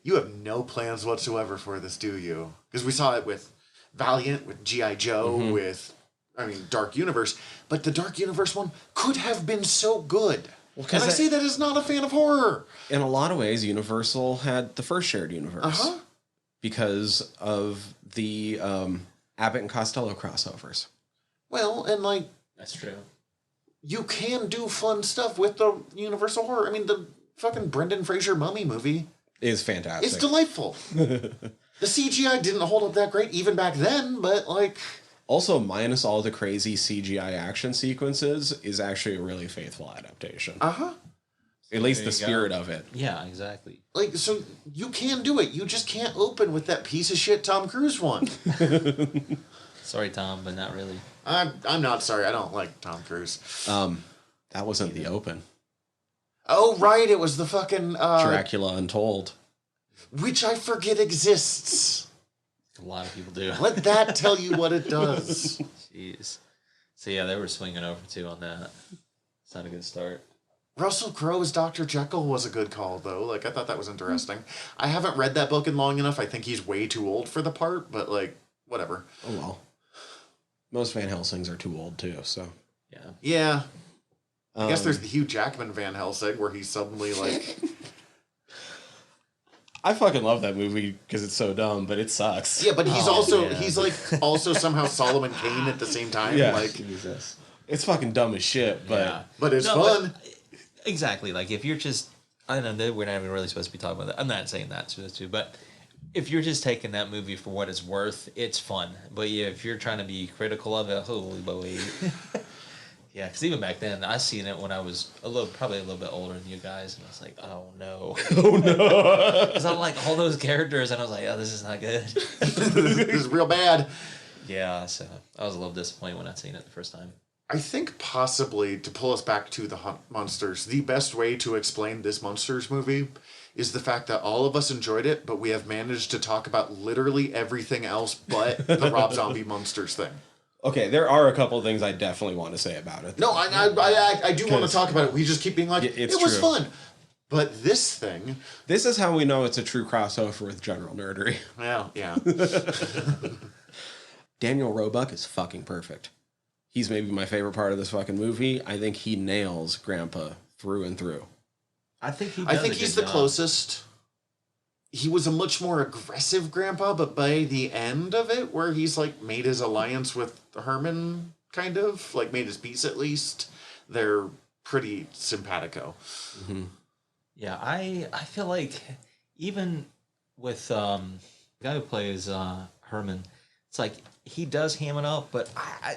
you have no plans whatsoever for this, do you? Because we saw it with Valiant, with G.I. Joe, with, Dark Universe. But the Dark Universe one could have been so good. And
'cause
I say that as not a fan of horror.
In a lot of ways, Universal had the first shared universe.
Uh-huh.
Because of the Abbott and Costello crossovers.
Well, and like,
That's true.
you can do fun stuff with the Universal horror. I mean, the fucking Brendan Fraser Mummy movie
Is fantastic.
is delightful. The CGI didn't hold up that great even back then, but like,
Also, minus all the crazy CGI action sequences, is actually a really faithful adaptation. At least the spirit of it.
Yeah, exactly.
like so you can do it. You just can't open with that piece of shit Tom Cruise one.
Sorry, Tom, but not really.
I'm not sorry. I don't like Tom Cruise.
That wasn't the open.
Oh right, it was the fucking
Dracula Untold.
which I forget exists.
A lot of people do.
Let that tell you what it does.
Jeez. So yeah, they were swinging over too on that. It's not a good start.
Russell Crowe as Dr. Jekyll was a good call, though. Like, I thought that was interesting. I haven't read that book in long enough. I think he's way too old for the part, but, like, whatever.
Oh well. Most Van Helsings are too old too, so.
Yeah.
Yeah. I guess there's the Hugh Jackman Van Helsing, where he's suddenly, like...
I fucking love that movie because it's so dumb, but it sucks.
Yeah, but he's
yeah.
he's, like, also somehow Solomon Kane at the same time.
Yeah.
Like,
Jesus.
It's fucking dumb as shit, but
Yeah.
but it's
No,
fun.
Exactly. Like if you're just, I don't know, we're not even really supposed to be talking about that. I'm not saying that too, but if you're just taking that movie for what it's worth, it's fun. But yeah, if you're trying to be critical of it, holy boy. Yeah, because even back then, I seen it when I was probably a little bit older than you guys, and I was like, oh no.
oh no.
Because I like all those characters, and I was like, oh, this is not good.
This is real bad.
Yeah, so I was a little disappointed when I seen it the first time.
I think possibly, to pull us back to the Munsters, the best way to explain this Munsters movie is the fact that all of us enjoyed it, but we have managed to talk about literally everything else but the Rob Zombie Munsters thing.
Okay, there are a couple of things I definitely want to say about it.
No, I do want to talk about it. We just keep being like,
It's
it was
true.
fun. But this thing...
This is how we know it's a true crossover with General Nerdery.
Well, yeah.
Daniel Roebuck is fucking perfect. He's maybe my favorite part of this fucking movie. I think he nails Grandpa through and through.
I think
he's the closest. He was a much more aggressive Grandpa, but by the end of it, where he's like made his alliance with Herman, kind of like made his peace at least, they're pretty simpatico.
Mm-hmm.
Yeah, I feel like even with the guy who plays Herman, it's like he does ham it up, but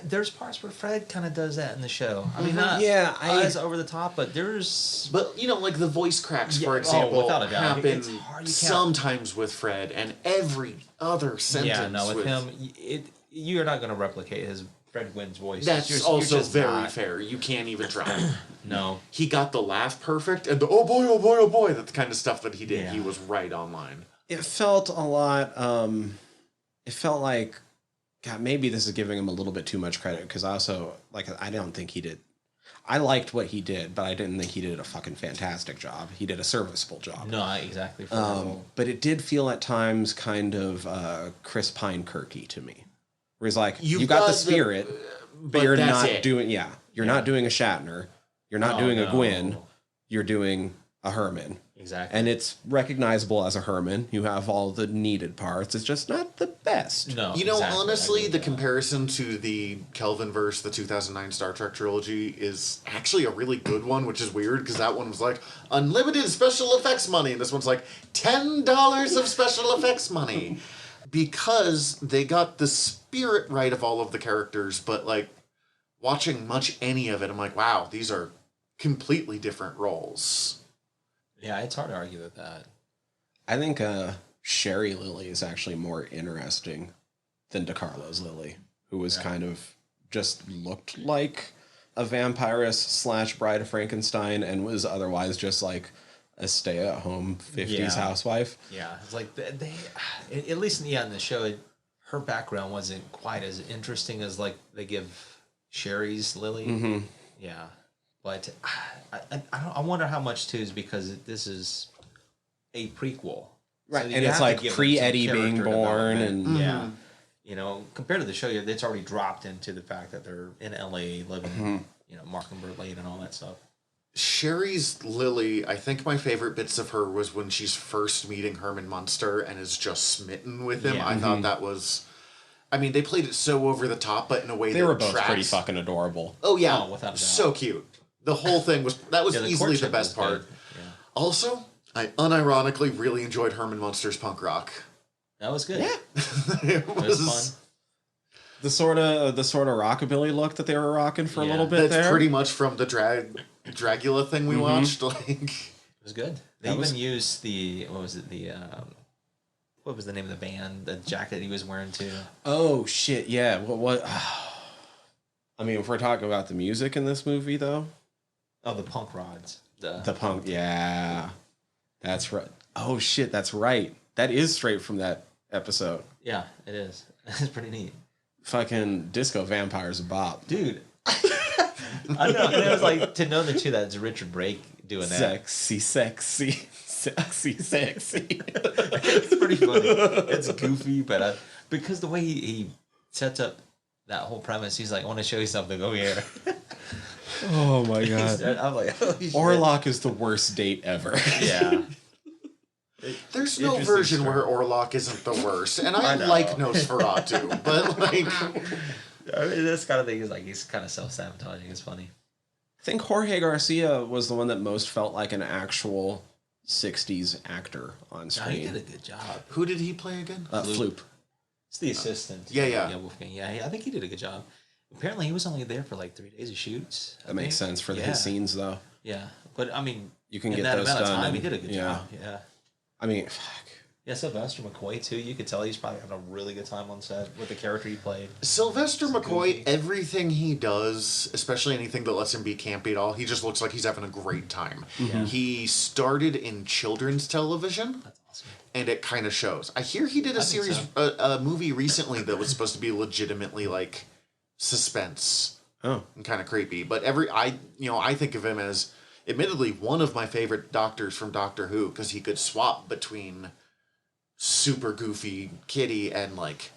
there's parts where Fred kind of does that in the show. I mean, not as over the top, but there's...
But, you know, like the voice cracks, for example,
without a doubt.
happen
Hard,
sometimes with Fred, and every other sentence
Yeah, no, with him, you're not going to replicate his Fred Wynn's voice.
That's
you're
also
just
very
not.
fair. You can't even try.
No.
He got the laugh perfect, and the oh boy, oh boy, oh boy, that kind of stuff that he did,
Yeah.
he was right on line.
It felt a lot, it felt like, God, maybe this is giving him a little bit too much credit, because I also, like, I don't think he did. I liked what he did, but I didn't think he did a fucking fantastic job. He did a serviceable job.
No, exactly.
But it did feel at times kind of Chris Pine Kirky to me. Where he's like, you got the spirit, but you're
that's
not
it.
doing, you're not doing a Shatner. You're not doing a Gwyn. You're doing a Herman.
Exactly.
And it's recognizable as a Herman. You have all the needed parts. It's just not the best.
No,
You know,
exactly. I
honestly,
agree with
the
that.
comparison to the Kelvinverse, the 2009 Star Trek trilogy, is actually a really good one, which is weird, because that one was like, unlimited special effects money, and this one's like, $10 of special effects money. Because they got the spirit right of all of the characters, but, like, watching much any of it, I'm like, wow, these are completely different roles.
Yeah, it's hard to argue with that.
I think Sherry Lily is actually more interesting than DeCarlo's Lily, who was kind of just looked like a vampiress / Bride of Frankenstein and was otherwise just like a stay-at-home 50s housewife.
Yeah, it's like they at least in the show, her background wasn't quite as interesting as like they give Sherry's Lily.
Mm-hmm.
Yeah, but I wonder how much too is because this is a prequel,
Right,
So
and
you
it's
have to
like
give them
pre-Eddie
some
being
character
born,
development.
and
yeah, you know, compared to the show, it's already dropped into the fact that they're in LA living, you know, Mockingbird Lane and all that stuff.
Sherry's Lily, I think my favorite bits of her was when she's first meeting Herman Munster and is just smitten with him.
Yeah.
I thought that was... I mean, they played it so over the top, but in a way
they
that
were both
tracks.
pretty fucking adorable.
Oh, yeah.
Oh, without a doubt.
So cute. The whole thing was... That was
Yeah, the
easily the
courtship
best
was
part.
good. Yeah.
Also, I unironically really enjoyed Herman Munster's punk rock.
That was good.
Yeah.
It
It was fun.
The sort of rockabilly look that they were rocking for a
Yeah.
little bit
That's
there.
pretty much from the Dragula thing we watched. Like,
It was good. They
That
even
was-
used what was the name of the band? The jacket he was wearing too.
Oh shit! Yeah. What? I mean, if we're talking about the music in this movie, though,
Oh, the punk rods.
the punk. Yeah, that's right. Oh shit! That's right. That is straight from that episode.
Yeah, it is. It's pretty neat,
Fucking disco vampires a bop.
dude. I don't know. And it was like to know that too. That's Richard Brake doing that.
Sexy, sexy, sexy, sexy.
It's pretty funny. It's goofy, but because the way he sets up that whole premise, he's like, "I want to show you something over here."
Oh my god.
I'm like, "Holy shit."
Orlok is the worst date ever.
Yeah.
there's no
Interesting
version
story.
where Orlok isn't the worst. And I
I know.
like Nosferatu, but, like...
I mean, this kind of thing is like he's kind of self-sabotaging. It's funny.
I think Jorge Garcia was the one that most felt like an actual 60s actor on
No, he did
screen.
a good job.
Who did he play again?
Floop.
It's the assistant.
Yeah.
Wolfgang. Yeah, I think he did a good job. Apparently, he was only there for like 3 days of shoots.
That makes sense for his scenes, though.
Yeah, but I mean,
You can
in
get
that
those
amount of
done.
time,
and-
he did a good
yeah.
job. Yeah.
I mean, fuck.
Yeah, Sylvester McCoy too. You could tell he's probably having a really good time on set with the character he played.
Sylvester McCoy,
goofy.
everything he does, especially anything that lets him be campy at all, he just looks like he's having a great time.
Yeah.
He started in children's television,
That's awesome.
and it kind of shows. I hear he did a
I think
series,
so.
a movie recently that was supposed to be legitimately, like, suspense
Oh,
and kind of creepy. But I think of him as admittedly one of my favorite doctors from Doctor Who because he could swap between super goofy kitty and like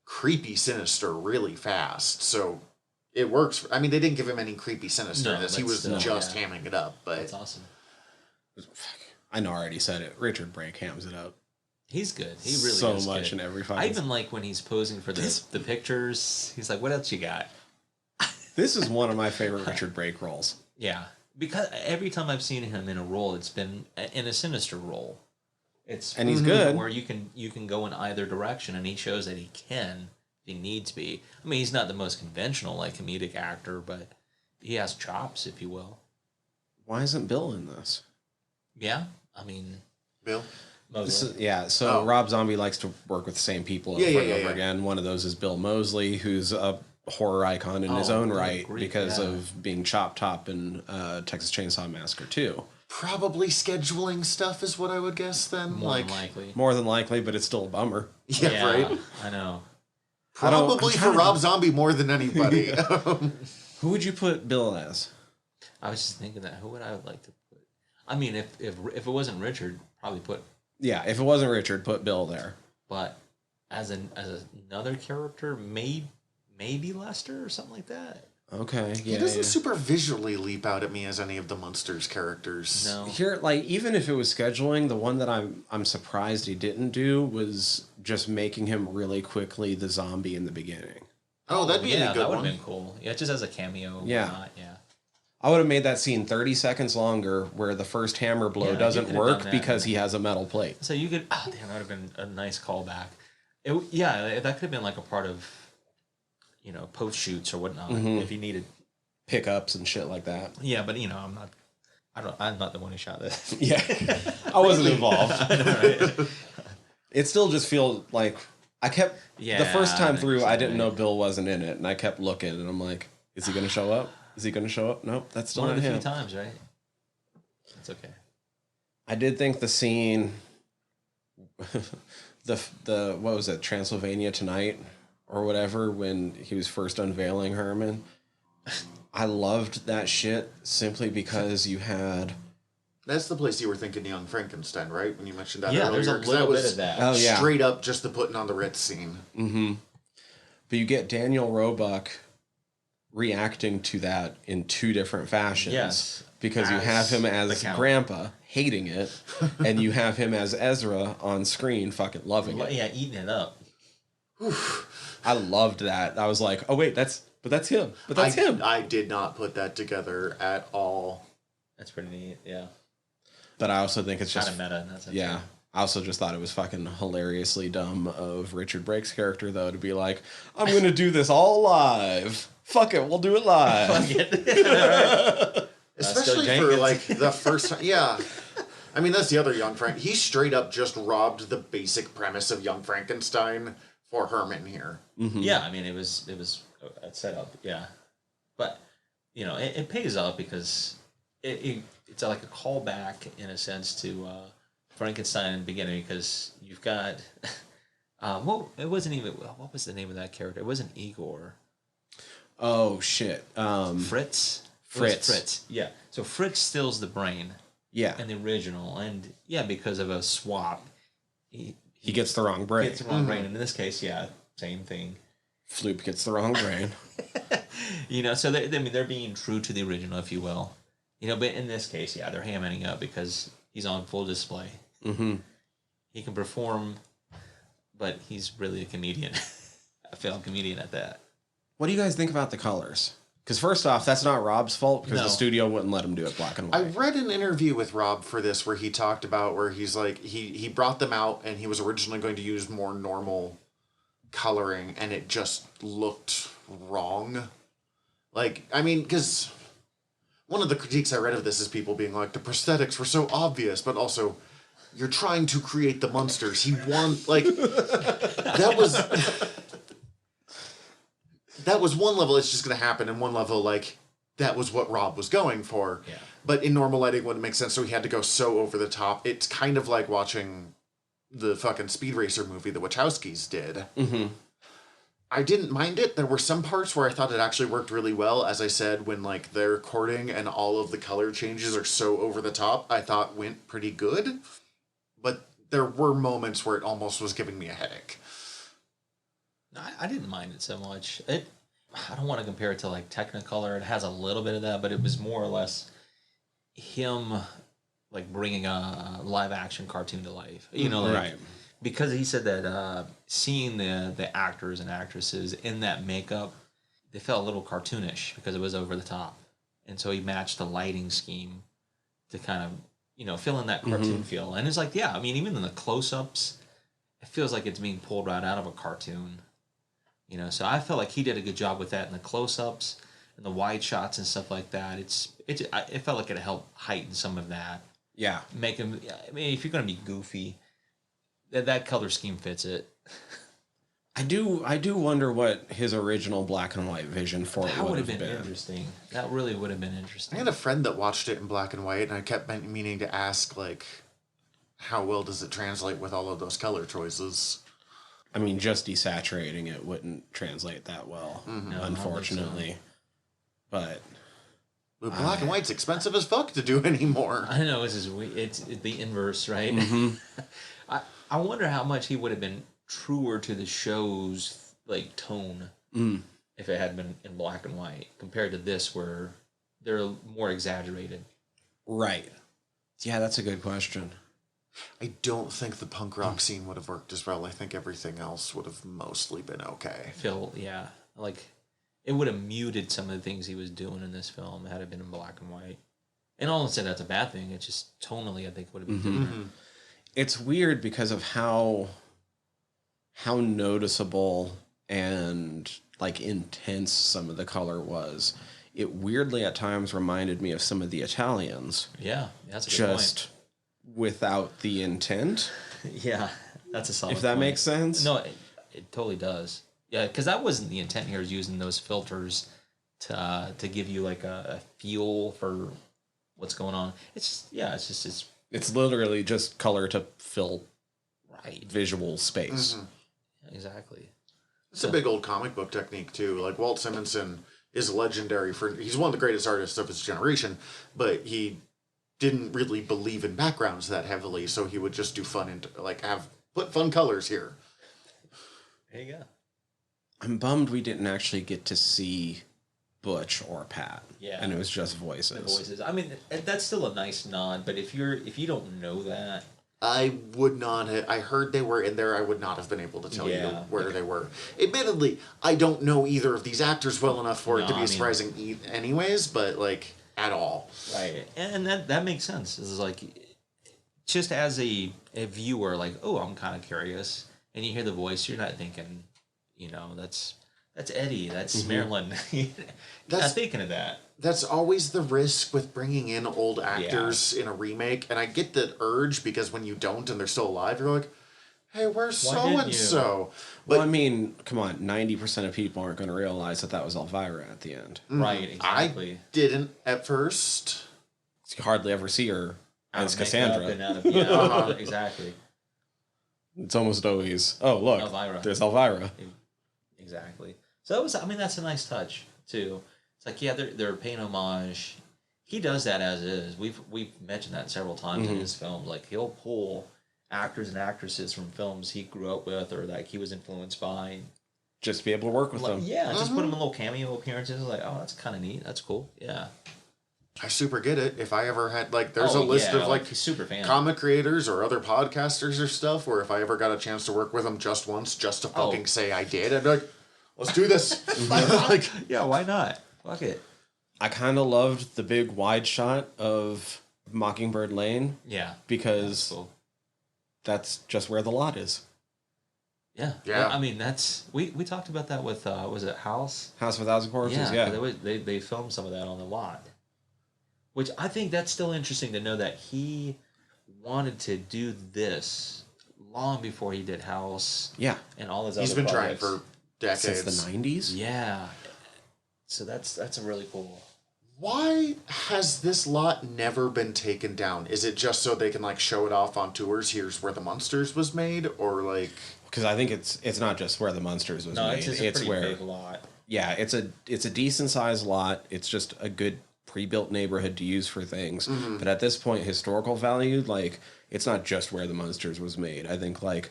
creepy sinister really fast. So it works. I mean, they didn't give him any creepy sinister in
No,
this. He
but
was
still,
just
yeah.
hamming it up. But
That's awesome.
I know I already said it. Richard Brake hams it up
He's good. He really
so
is
much
good.
in every
I
fight.
even like when he's posing for the pictures. He's like, "What else you got?"
This is one of my favorite Richard Brake roles.
Yeah, because every time I've seen him in a role, it's been in a sinister role. It's
And he's good.
where you can go in either direction, and he shows that he can if he needs to be. I mean, he's not the most conventional like comedic actor, but he has chops, if you will.
Why isn't Bill in this?
Yeah, I mean,
Bill,
So
Oh.
Rob Zombie likes to work with the same people over
Yeah,
and
yeah,
over
yeah.
again. One of those is Bill Moseley, who's a horror icon in his
Oh,
own
good
right
grief,
because
yeah.
of being Chop Top in Texas Chainsaw Massacre 2.
probably scheduling stuff is what I would guess then.
more than likely.
More than likely, but it's still a bummer.
Yeah, right.
I know.
Probably
I'm
for
trying to-
Rob Zombie more than anybody.
Who would you put Bill as?
I was just thinking that who would I like to put? I mean, if it wasn't Richard, probably put.
Yeah, if it wasn't Richard, put Bill there.
But as another character, maybe Lester or something like that.
Okay,
He
yeah.
doesn't
yeah.
super visually leap out at me as any of the Munsters characters.
No.
Here, like, even if it was scheduling, the one that I'm surprised he didn't do was just making him really quickly the zombie in the beginning.
Oh, that'd be a
that
good
would
one.
have been cool. Yeah, just as a cameo.
Yeah.
Whatnot, yeah.
I would have made that scene 30 seconds longer where the first hammer blow
Yeah, you
doesn't
could've
work
done that.
because he has a metal plate.
So you could. Oh, damn, that would have been a nice callback. Yeah, that could have been like a part of, post shoots or whatnot if you needed.
Pickups and shit like that.
Yeah, but I'm not the one who shot this.
Yeah. I wasn't involved. It still just feels like I kept the first time through I didn't know Bill wasn't in it and I kept looking and I'm like, is he gonna show up? Is he gonna show up? Nope, that's still
One
not
of the
him.
few times, right? It's okay.
I did think the scene the what was it, Transylvania Tonight or whatever, when he was first unveiling Herman. I loved that shit simply because you had
That's the place you were thinking Young Frankenstein, right? When you mentioned that
Yeah,
earlier.
there's a
'Cause
little
that
bit
was
of that.
Oh, yeah.
straight up just the putting on the Ritz scene.
but you get Daniel Roebuck reacting to that in two different fashions.
Yes.
Because you
As
have him
the
as
Count.
Grandpa hating it, and you have him as Ezra on screen fucking loving it.
Yeah, eating it up.
I loved that. I was like, oh wait, that's him. But that's him.
I did not put that together at all.
That's pretty neat. Yeah.
But I also think it's
Kind
just
of meta in that sense.
yeah. I also just thought it was fucking hilariously dumb of Richard Brake's character though to be like, I'm gonna do this all live. Fuck it, we'll do it live.
Especially for like the first time. Yeah. I mean, that's the other Young Frank. He straight up just robbed the basic premise of Young Frankenstein for Herman here.
Yeah, I mean, it was a setup. Yeah, but it pays off because it's like a callback in a sense to Frankenstein in the beginning because you've got well, it wasn't even what was the name of that character? It wasn't Igor.
Oh shit.
Fritz. It was Fritz. Yeah. So Fritz steals the brain
Yeah.
in the original, and yeah, because of a swap, he
He gets the wrong brain.
gets the wrong brain. And in this case, yeah, same thing.
Floop gets the wrong brain.
So they're being true to the original, if you will. But in this case, yeah, they're hamming up because he's on full display.
Mm-hmm.
He can perform, but he's really a comedian, a failed comedian at that.
What do you guys think about the colors? Because first off, that's not Rob's fault because
No.
the studio wouldn't let him do it black and
I
white.
read an interview with Rob for this where he talked about where he's like, he brought them out and he was originally going to use more normal coloring and it just looked wrong. Like, I mean, because one of the critiques I read of this is people being like, the prosthetics were so obvious, but also, you're trying to create the Munsters. That was one level, it's just going to happen, and one level, like, that was what Rob was going for.
Yeah.
But in normal lighting wouldn't make sense, so he had to go so over the top. It's kind of like watching the fucking Speed Racer movie the Wachowskis did.
Mm-hmm.
I didn't mind it. There were some parts where I thought it actually worked really well. As I said, when like they're courting and all of the color changes are so over the top, I thought went pretty good. But there were moments where it almost was giving me a headache.
I didn't mind it so much. I don't want to compare it to like Technicolor. It has a little bit of that, but it was more or less him like bringing a live action cartoon to life. You know, like,
Right.
because he said that seeing the actors and actresses in that makeup, they felt a little cartoonish because it was over the top, and so he matched the lighting scheme to kind of, you know, fill in that cartoon feel. And it's like, yeah, I mean, even in the close-ups, it feels like it's being pulled right out of a cartoon. You know, so I felt like he did a good job with that in the close-ups and the wide shots and stuff like that. It felt like it helped heighten some of that.
Yeah.
Make him. I mean, if you're gonna be goofy, that color scheme fits it.
I do wonder what his original black and white vision for it
That
would
would
have
have been interesting. That really would have been
I
interesting.
had a friend that watched it in black and white, and I kept meaning to ask, like, how well does it translate with all of those color choices?
I mean, just desaturating it wouldn't translate that well,
No, I
unfortunately. But
But black and white's expensive as fuck to do anymore.
I know it's the inverse, right? I wonder how much he would have been truer to the show's like tone if it had been in black and white compared to this, where they're more exaggerated.
right. Yeah, that's a good question.
I don't think the punk rock scene would have worked as well. I think everything else would have mostly been okay.
Yeah, like it would have muted some of the things he was doing in this film had it been in black and white. And I don't say that's a bad thing. It's just tonally, I think it would have been different.
It's weird because of how noticeable and like intense some of the color was. It weirdly at times reminded me of some of the Italians,
Yeah, that's a good
just without the intent.
point. Yeah, that's a solid
If that
point.
makes sense.
No, it totally does. Yeah, because that wasn't the intent here, is using those filters to give you like a feel for what's going on. It's
It's literally just color to fill
right.
visual space.
Exactly.
It's a big old comic book technique, too. Like, Walt Simonson is legendary for... He's one of the greatest artists of his generation, but he didn't really believe in backgrounds that heavily, so he would just do fun and, like, put fun colors here.
There you go.
I'm bummed we didn't actually get to see Butch or Pat.
Yeah.
And it was just voices.
The voices. I mean, that's still a nice nod, but if you don't know that,
I would not have... I heard they were in there. I would not have been able to tell you where they were. Admittedly, I don't know either of these actors well enough for it to be surprising anyways, but, like, at all.
right, and that makes sense. This is like, just as a viewer, like, oh, I'm kind of curious, and you hear the voice, you're not thinking, you know, that's Eddie, that's Marilyn. You're not thinking of that.
That's always the risk with bringing in old actors in a remake, and I get the urge because when you don't and they're still alive, you're like, hey, where's so-and-so?
Well, I mean, come on, 90% of people aren't going to realize that was Elvira at the end.
Right, exactly.
I didn't at first.
You hardly ever see her as
Out of
Cassandra.
makeup and out of, exactly.
It's almost always, oh, look,
Elvira.
there's Elvira.
Exactly. So that's a nice touch too. It's like, yeah, they're paying homage. He does that as is. We've mentioned that several times in his films. Like, he'll pull actors and actresses from films he grew up with or that he was influenced by.
Just to be able to work with them.
Yeah, just put them in little cameo appearances. Like, oh, that's kind of neat. That's cool. Yeah.
I super get it. If I ever had, like, there's a list of, like,
he's super fan.
comic creators or other podcasters or stuff where if I ever got a chance to work with them just once, just to fucking say I did, I'd be like, let's do this. Like,
yeah, why not? Fuck it.
I kind of loved the big wide shot of Mockingbird Lane
Yeah.
because
Cool.
that's just where the lot is.
Yeah.
Yeah.
I mean, we talked about that with was it House?
House of a Thousand Corpses, yeah.
They filmed some of that on the lot, which I think that's still interesting to know that he wanted to do this long before he did House.
Yeah.
And all his
he's
other
been trying
projects.
for decades.
Since the 90s?
Yeah. So that's a really cool.
Why has this lot never been taken down? Is it just so they can like show it off on tours? Here's where the Munsters was made, or like?
Because I think it's not just where the Munsters was
No,
made.
it's just a pretty
where
big lot.
yeah, it's a decent sized lot. It's just a good pre-built neighborhood to use for things. But at this point, historical value, like it's not just where the Munsters was made. I think like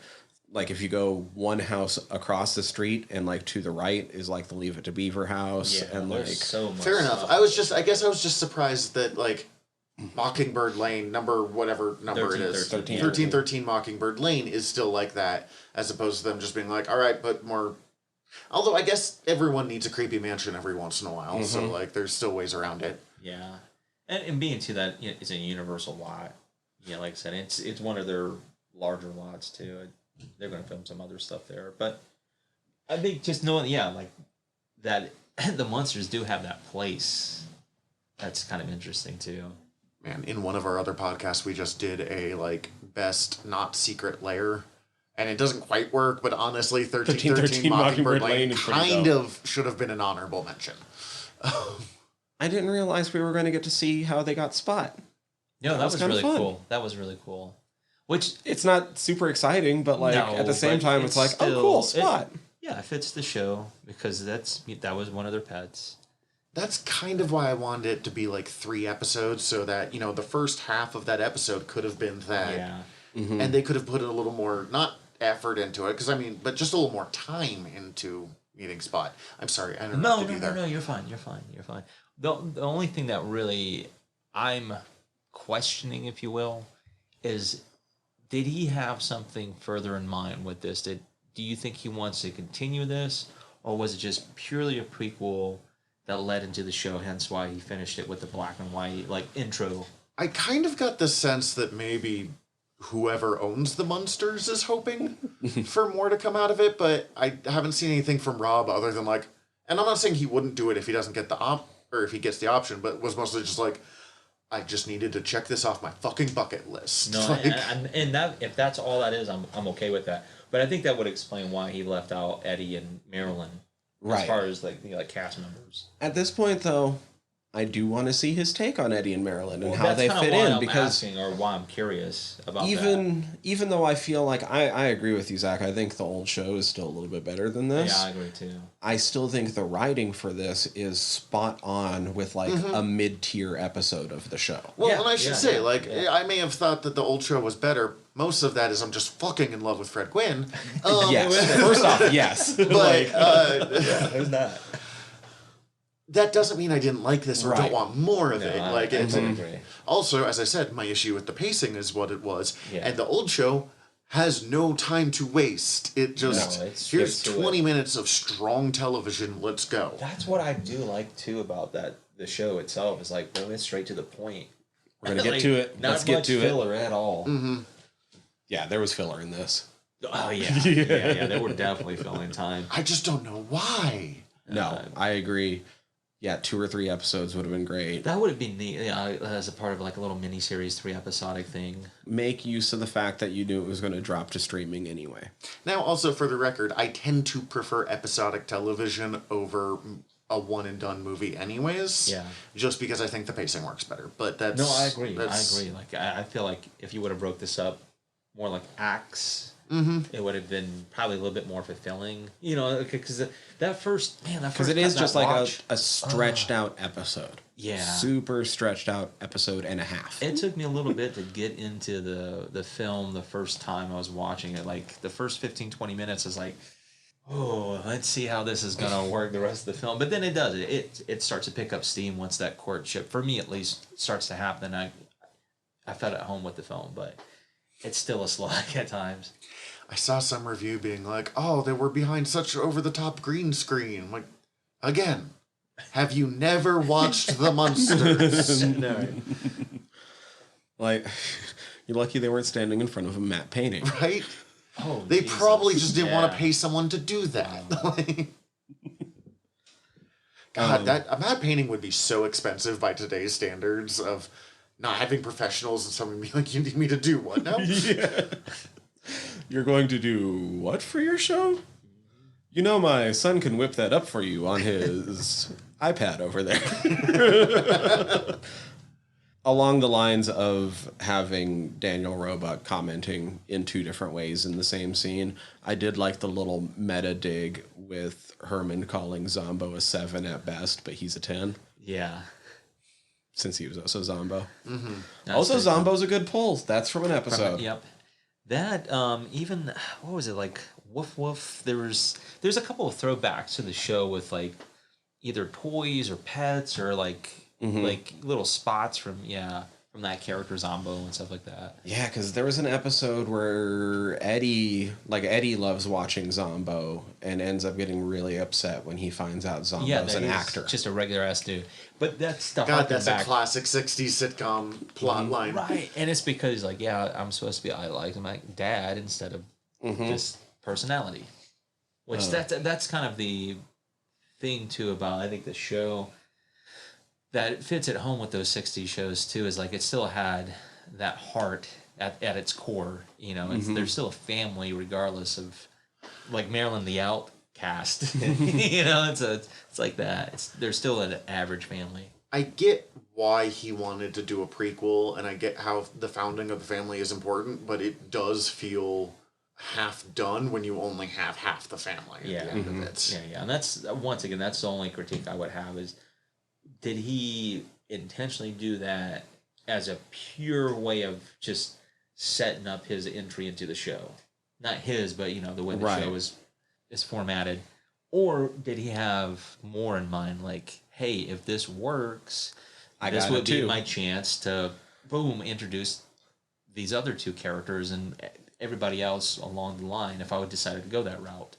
if you go one house across the street and like to the right is like the Leave It to Beaver house,
Yeah,
and
there's
like
so much.
Fair enough.
stuff.
I guess I was just surprised that like Mockingbird Lane, whatever number it is, 1313 Mockingbird Lane is still like that, as opposed to them just being like, all right, but more. Although I guess everyone needs a creepy mansion every once in a while, so like there's still ways around it.
Yeah, and being too that it's a Universal lot. Yeah, like I said, it's one of their larger lots too. They're going to film some other stuff there, but I think just knowing, like that, the Munsters do have that place. That's kind of interesting too.
Man, in one of our other podcasts, we just did a like best not secret lair. And it doesn't quite work, but honestly, 1313 Mockingbird Lane kind of should have been an honorable mention.
I didn't realize we were going to get to see how they got Spot.
No, that was
kinda
really
fun.
cool. That was really cool. Which
It's not super exciting, but like
No,
at the same
but
time, it's like,
still-
oh, cool, Spot.
it fits the show because that was one of their pets.
That's kind of why I wanted it to be like 3 episodes, so that, the first half of that episode could have been that.
Yeah.
And they could have put a little more, not effort into it, but just a little more time into meeting Spot. I'm sorry, I don't know
No, you're fine. You're fine. The only thing that really I'm questioning, if you will, is did he have something further in mind with this? Do you think he wants to continue this, or was it just purely a prequel that led into the show, hence why he finished it with the black and white like intro?
I kind of got the sense that maybe whoever owns the Munsters is hoping for more to come out of it, but I haven't seen anything from Rob other than like, and I'm not saying he wouldn't do it if he doesn't get or if he gets the option, but was mostly just like, I just needed to check this off my fucking bucket list.
No,
Like,
and that if that's all that is, I'm okay with that. But I think that would explain why he left out Eddie and Marilyn, as
Right.
far as like cast members.
At this point, though, I do want to see his take on Eddie and Marilyn and
Well,
how
that's
they
kinda
fit
why
in,
I'm
because
asking, or why I'm curious about that.
even though I feel like I agree with you, Zach, I think the old show is still a little bit better than this.
Yeah, I agree too.
I still think the writing for this is spot on with like a mid-tier episode of the show.
well,
Yeah,
and I should
yeah,
say,
yeah.
I may have thought that the old show was better. Most of that is I'm just fucking in love with Fred Gwynn.
Yes. First off, yes.
But
There's that.
that doesn't mean I didn't like this or
Right.
don't want more of it.
I
It's
totally agree.
also, as I said, my issue with the pacing is what it was,
Yeah.
and the old show has no time to waste. It just
No, it's
here's
straight to
20 minutes of strong television. Let's go.
That's what I do like too about the show itself. Is like, bro, it's straight to the point.
We're gonna get to it.
Not
Let's get
much
to it.
filler at all.
Yeah, there was filler in this.
Oh yeah. They were definitely filling time.
I just don't know why.
No, I agree. Yeah, 2 or 3 episodes would have been great.
That would have been neat, as a part of like a little mini series, 3 episodic thing.
Make use of the fact that you knew it was going to drop to streaming anyway.
Now, also for the record, I tend to prefer episodic television over a one and done movie, anyways.
Yeah.
Just because I think the pacing works better. But that's
No, I agree.
that's-
I agree. Like I feel like if you would have broke this up more like acts, it would have been probably a little bit more fulfilling. Because that first
Because it is just like a stretched out episode.
Yeah.
Super stretched out episode and a half.
It took me a little bit to get into the film the first time I was watching it. Like the first 15, 20 minutes is like, oh, let's see how this is going to work the rest of the film. But then it does. It starts to pick up steam once that courtship, for me at least, starts to happen. I felt at home with the film, but it's still a slog at times.
I saw some review being like, oh, they were behind such over-the-top green screen. I'm like, again, have you never watched The Munsters?
No.
Like, you're lucky they weren't standing in front of a matte painting.
Right?
Oh,
They
Jesus.
probably just didn't want
Yeah.
to pay someone to do that. God, a matte painting would be so expensive by today's standards of not having professionals and someone being like, you need me to do what now?
Yeah. You're going to do what for your show? You know, my son can whip that up for you on his iPad over there. Along the lines of having Daniel Roebuck commenting in two different ways in the same scene, I did like the little meta dig with Herman calling Zombo a 7 at best, but he's a 10.
Yeah.
Since he was also Zombo.
Mm-hmm.
Also, Zombo's a good pull. That's from an episode.
Yep. That even what was it like? Woof woof. There's a couple of throwbacks to the show with like either toys or pets or like little spots from that character Zombo and stuff like that.
Yeah, because there was an episode where Eddie loves watching Zombo and ends up getting really upset when he finds out Zombo's an actor.
Just a regular ass dude. But that's the
God, that's a classic 60s sitcom plot line.
Right. And it's because like, yeah, I'm supposed to be idolized. I'm like dad instead of just personality. Which that's kind of the thing too about I think the show that fits at home with those 60s shows too is like it still had that heart at its core, you know. There's still a family regardless of like Marilyn the Outcast. You know, it's like that. There's still an average family.
I get why he wanted to do a prequel, and I get how the founding of the family is important, but it does feel half done when you only have half the family at the end of it.
Yeah. And that's once again, that's the only critique I would have is, did he intentionally do that as a pure way of just setting up his entry into the show? Not his, but, you know, the way the show is formatted. Or did he have more in mind? Like, hey, if this works, this would be my chance to, boom, introduce these other two characters and everybody else along the line if I would decide to go that route.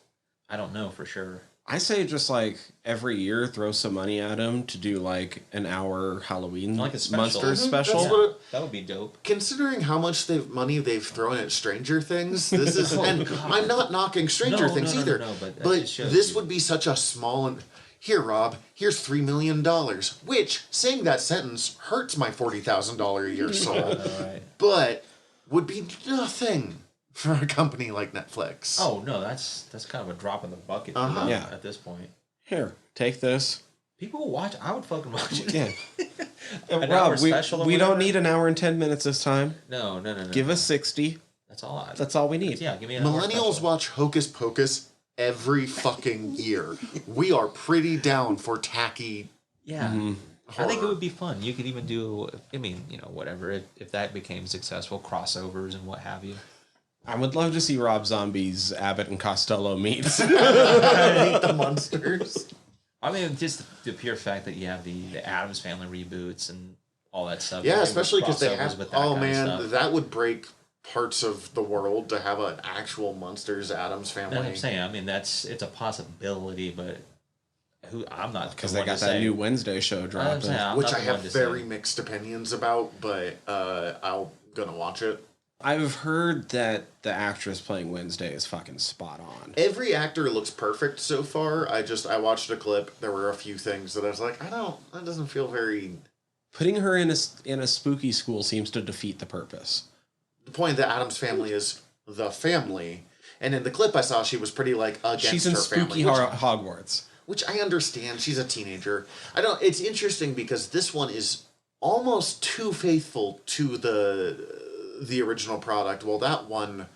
I don't know for sure.
I say just like every year throw some money at him to do like an hour Halloween
like a special.
Munsters special.
That would be dope.
Considering how much money they've thrown at Stranger Things, this is and I'm not knocking Stranger Things either.
But
this would be such a small here, Rob, here's $3 million, which saying that sentence hurts my $40,000 a year soul. But would be nothing for a company like Netflix.
Oh no, that's kind of a drop in the bucket at this point.
Here, take this.
People will watch. I would fucking watch it.
Yeah. Rob, we don't need an hour and 10 minutes this time.
No.
Give us 60.
That's all.
That's all we need.
Yeah, give me an
Millennials watch Hocus Pocus every fucking year. We are pretty down for tacky.
Yeah. I think it would be fun. You could even do. I mean, you know, whatever. If that became successful, crossovers and what have you.
I would love to see Rob Zombie's Abbott and Costello meet.
I hate the Munsters.
I mean, just the pure fact that you have the Addams Family reboots and all that stuff.
Yeah, especially because they have. Oh man,
stuff.
that would break parts of the world to have an actual Munsters Addams Family.
That's what I'm saying. I mean, it's a possibility, but I'm not
because they got that new Wednesday show dropping,
which I have very mixed opinions about, but I'm gonna watch it.
I've heard that the actress playing Wednesday is fucking spot on.
Every actor looks perfect so far. I watched a clip. There were a few things that I was like, that doesn't feel very.
Putting her in a spooky school seems to defeat the purpose.
The point of the Addams Family is the family, and in the clip I saw, she was pretty like against
She's in
her
spooky
family,
Hogwarts,
which I understand. She's a teenager. It's interesting because this one is almost too faithful to the original product. Well, that one,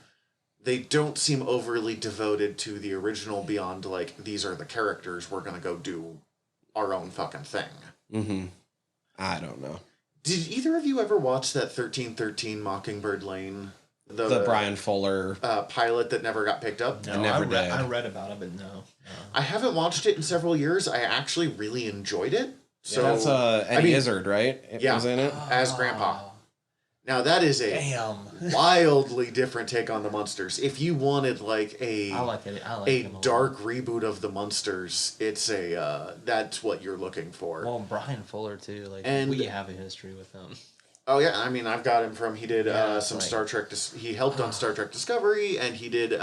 they don't seem overly devoted to the original beyond like, these are the characters, we're gonna go do our own fucking thing.
I don't know.
Did either of you ever watch that 1313 Mockingbird Lane?
The Brian Fuller
pilot that never got picked up?
No,
I
read about it, but no.
I haven't watched it in several years. I actually really enjoyed it. So
that's Eddie Izzard, right? Was in it
as Grandpa. Now that is a wildly different take on the Munsters. If you wanted like a dark reboot of the Munsters, it's that's what you're looking for.
Well, Brian Fuller too. We have a history with him.
Oh yeah, I mean I've got him from he did some Star Trek. He helped on Star Trek Discovery, and he did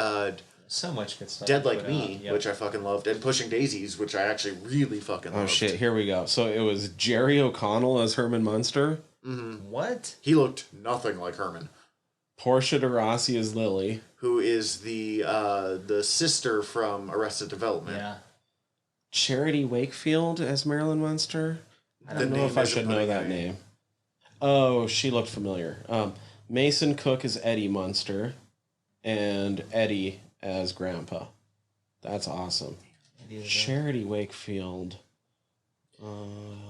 so much good stuff.
Dead Like Me, which I fucking loved, and Pushing Daisies, which I actually really fucking loved.
Oh shit! Here we go. So it was Jerry O'Connell as Herman Munster.
What?
He looked nothing like Herman.
Portia de Rossi is Lily.
who is the sister from Arrested Development.
Yeah.
Charity Wakefield as Marilyn Munster. I don't know if I should know that name. Oh, she looked familiar. Mason Cook is Eddie Munster, and Eddie as Grandpa. That's awesome. Charity Wakefield.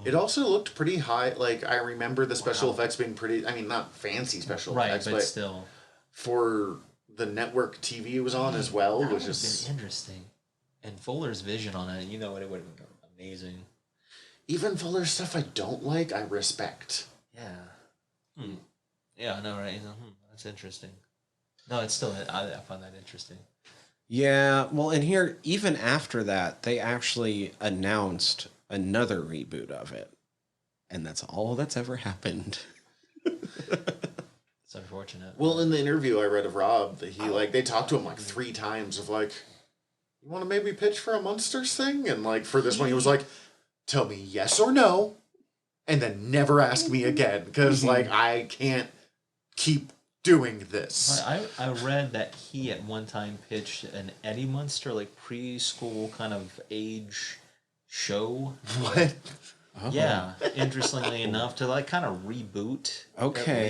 It also looked pretty high. Like, I remember the special effects being pretty... I mean, not fancy special effects,
but still.
For the network TV it was on as well,
That
which
would have
is...
been interesting. And Fuller's vision on it, it would have been amazing.
Even Fuller's stuff I don't like, I respect.
Yeah. Yeah, I know, right? That's interesting. No, it's still... I find that interesting.
Yeah, well, and here, even after that, they actually announced another reboot of it. And that's all that's ever happened.
It's unfortunate.
Well, in the interview I read of Rob, that they talked to him 3 times of you want to maybe pitch for a Munsters thing? And for this one, he was like, tell me yes or no, and then never ask me again, because I can't keep doing this.
I read that he at one time pitched an Eddie Munster preschool kind of age show.
What?
Oh.
Yeah, interestingly enough, to kind of reboot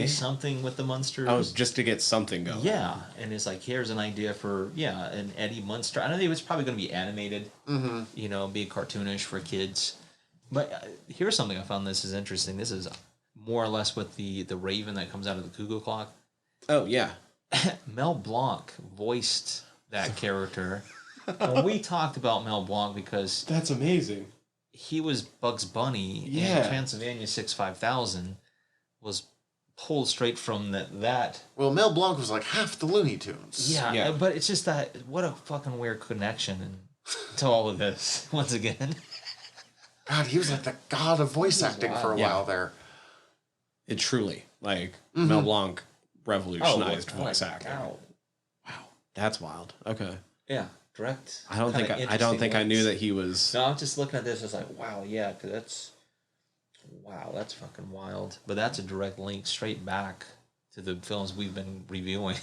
something with the Munsters.
Oh, just to get something going.
Yeah, and it's here's an idea for an Eddie Munster. I don't think it was probably going to be animated. Mm-hmm. Be cartoonish for kids. But here's something I found this is interesting. This is more or less with the raven that comes out of the cuckoo clock.
Oh, yeah.
Mel Blanc voiced that character. When we talked about Mel Blanc, because
That's amazing.
he was Bugs Bunny
Yeah.
in Transylvania 65000, was pulled straight from that.
Well, Mel Blanc was half the Looney Tunes.
Yeah, but it's just that, what a fucking weird connection to all of this, once again.
God, he was the god of voice acting for a while there.
It truly, Mel Blanc revolutionized voice acting.
Wow.
That's wild. Okay.
Yeah, direct.
I don't think I knew that he was.
No, I'm just looking at this. It's wow, yeah, because that's fucking wild. But that's a direct link straight back to the films we've been reviewing.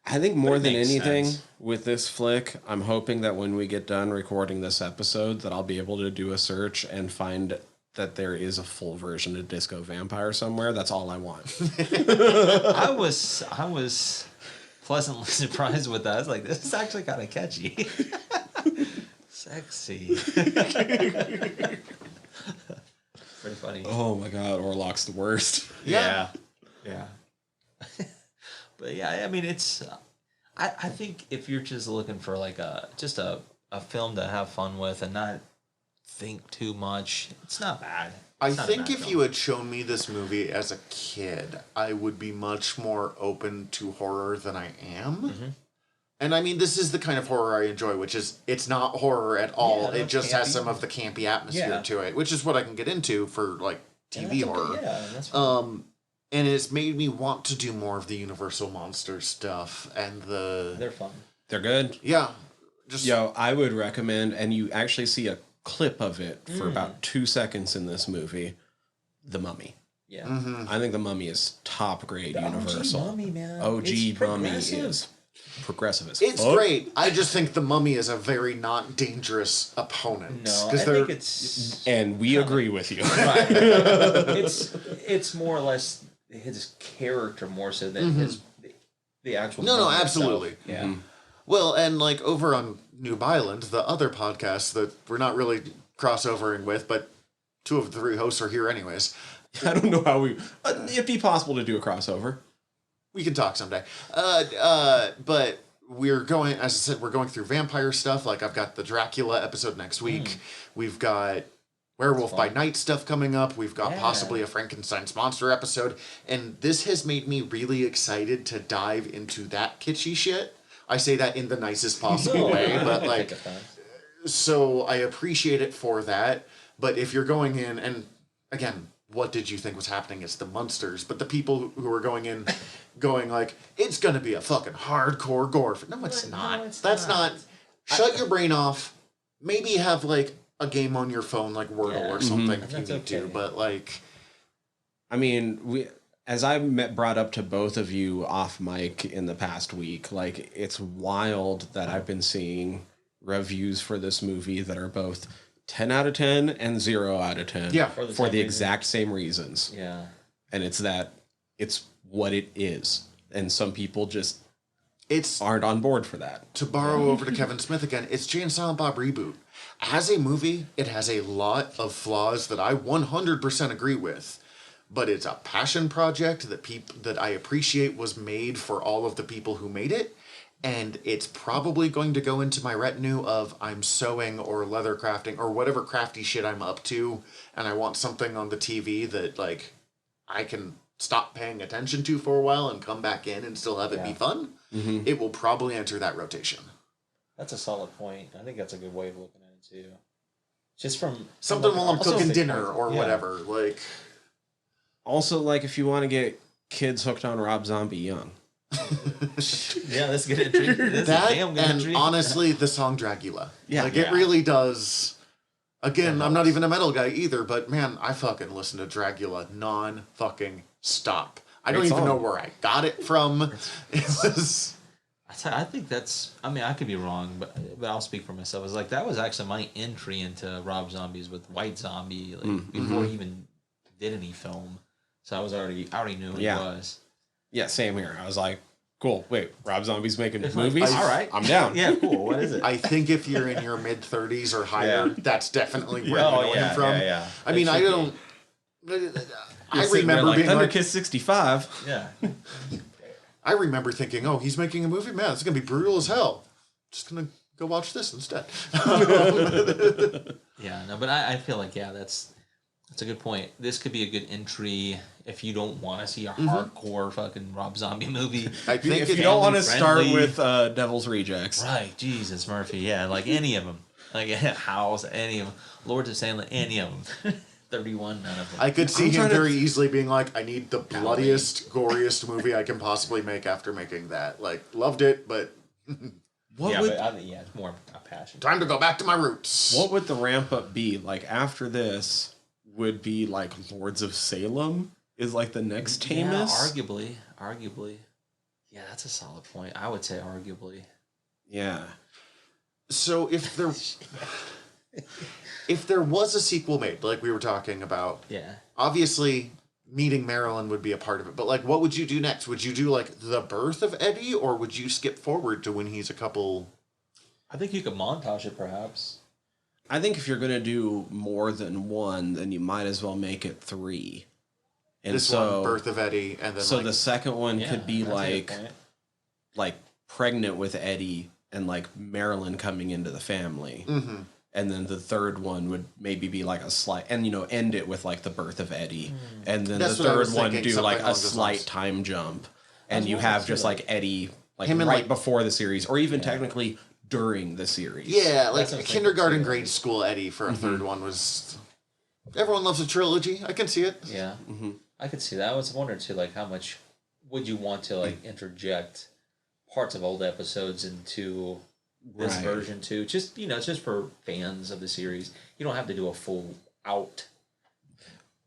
I think more than
makes
anything
sense.
with this flick, I'm hoping that when we get done recording this episode, that I'll be able to do a search and find that there is a full version of Disco Vampire somewhere. That's all I want.
I was pleasantly surprised with that. I was like, this is actually kind of catchy. Sexy. Pretty funny.
Oh my god, Orlok's the worst.
Yeah. But yeah, I mean, it's... I think if you're just looking for a film to have fun with and not think too much, it's not bad.
I think if you had shown me this movie as a kid, I would be much more open to horror than I am.
Mm-hmm.
And I mean, this is the kind of horror I enjoy, which is, it's not horror at all.
Yeah,
it just has
campy.
some of the campy atmosphere to it, which is what I can get into for TV horror.
Yeah, that's fine.
And it's made me want to do more of the Universal Monster stuff and
They're fun.
They're good.
Yeah.
Yo, I would recommend, and you actually see a clip of it for about 2 seconds in this movie, The Mummy.
Yeah.
I think The Mummy is top grade Universal.
OG Mummy, man.
OG
It's
Mummy
progressive.
is progressive as
It's
fuck.
great. I just think the Mummy is a very not dangerous opponent.
No, I think it's...
And we agree with you.
Right. it's more or less his character more so than the actual...
No,
movie
absolutely.
itself. Yeah.
Well, and over on Noob Island, the other podcast that we're not really crossovering with, but 2 of the 3 hosts are here anyways.
I don't know how we... it'd be possible to do a crossover.
We can talk someday. But we're going, as I said, we're going through vampire stuff. I've got the Dracula episode next week. We've got Werewolf by Night stuff coming up. We've got possibly a Frankenstein's monster episode. And this has made me really excited to dive into that kitschy shit. I say that in the nicest possible way, but so I appreciate it for that. But if you're going in, and again, what did you think was happening? It's the Munsters, but the people who are going in, going it's gonna be a fucking hardcore gore. No, it's not. That's not. Shut your brain off. Maybe have a game on your phone like Wordle or something if you need to. But
I mean, as brought up to both of you off mic in the past week, like, it's wild that I've been seeing reviews for this movie that are both 10 out of 10 and 0 out of 10
Yeah.
for the exact same reasons.
Yeah.
And it's what it is. And some people just
It's
aren't on board for that.
to borrow over to Kevin Smith again, it's Jay and Silent Bob reboot. As a movie, it has a lot of flaws that I 100% agree with. But it's a passion project that I appreciate was made for all of the people who made it. And it's probably going to go into my retinue of I'm sewing or leather crafting or whatever crafty shit I'm up to. And I want something on the TV that, like, I can stop paying attention to for a while and come back in and still have it be fun.
Mm-hmm.
It will probably enter that rotation.
That's a solid point. I think that's a good way of looking at it too. Just from
Something while I'm
also
cooking
think-
dinner or
yeah.
whatever. Like,
Also, like, if you want to get kids hooked on Rob Zombie young.
Yeah, that's good entry. That's
that
a damn good
and
entry.
honestly, the song Dragula.
Yeah.
Like, it
Yeah.
really does. Again,
It
I'm not
helps.
even a metal guy either, but man, I fucking listen to Dragula non-fucking stop. I don't
Great
even
song.
know where I got it from. It was...
I think that's. I mean, I could be wrong, but I'll speak for myself. It's like that was actually my entry into Rob Zombies with White Zombie, like before he even did any film. So I already knew who he was.
Yeah, same here. I was like, cool. Wait, Rob Zombie's making
like,
movies?
all right.
I'm down.
Yeah, cool. What is it?
I think if you're in your mid-30s or higher,
Yeah.
that's definitely where
Oh,
you know
yeah,
him from.
yeah.
I mean,
It
I
should
don't... I
You're sitting there
remember
like,
being like...
Thunderkiss 65.
Yeah.
I remember thinking, oh, he's making a movie? Man, it's going to be brutal as hell. Just going to go watch this instead.
Yeah, no, but I feel like that's a good point. This could be a good entry if you don't want to see a hardcore fucking Rob Zombie movie.
I think
If
if
you don't want to
family-friendly.
start with Devil's Rejects.
Right, Jesus Murphy, yeah, like any of them, like House, any of them, Lords of Salem, any of them. 31, none of them.
I could see
I'm
him
trying to-
very easily being like, I need the bloodiest, goriest movie I can possibly make after making that. Like, loved it, but
What
yeah,
would
but it's more a passion.
time to go back to my roots.
what would the ramp up be? Like, after this would be like Lords of Salem is like the next Tamus?
Yeah, arguably. Yeah, that's a solid point. I would say arguably.
Yeah.
So if there was a sequel made, like we were talking about,
Yeah.
obviously meeting Marilyn would be a part of it. But like, what would you do next? Would you do like the birth of Eddie, or would you skip forward to when he's a couple?
I think you could montage it, perhaps.
I think if you're going to do more than one, then you might as well make it 3. And
This
so,
one, birth of Eddie, and then
so
like,
the second one
Yeah,
could be
that's a good
like
point.
like pregnant with Eddie and like Marilyn coming into the family.
Mhm.
And then the third one would maybe be like a slight, and end it with like the birth of Eddie. And then
That's
the
what I
third
was
one
thinking,
do
something
like
along
a
those
slight
lines.
time jump. And
was
you
wondering
have
too,
just
like-
like Eddie like
Him and,
right
like-
before the series, or even technically during the series.
Yeah, like
That's what I'm
kindergarten,
thinking, too.
grade school Eddie for a third one was. Everyone loves a trilogy. I can see it.
Yeah.
Mm-hmm.
I could see that. I was wondering too, like, how much would you want to like interject parts of old episodes into this
Right.
version too? Just just for fans of the series. You don't have to do a full out.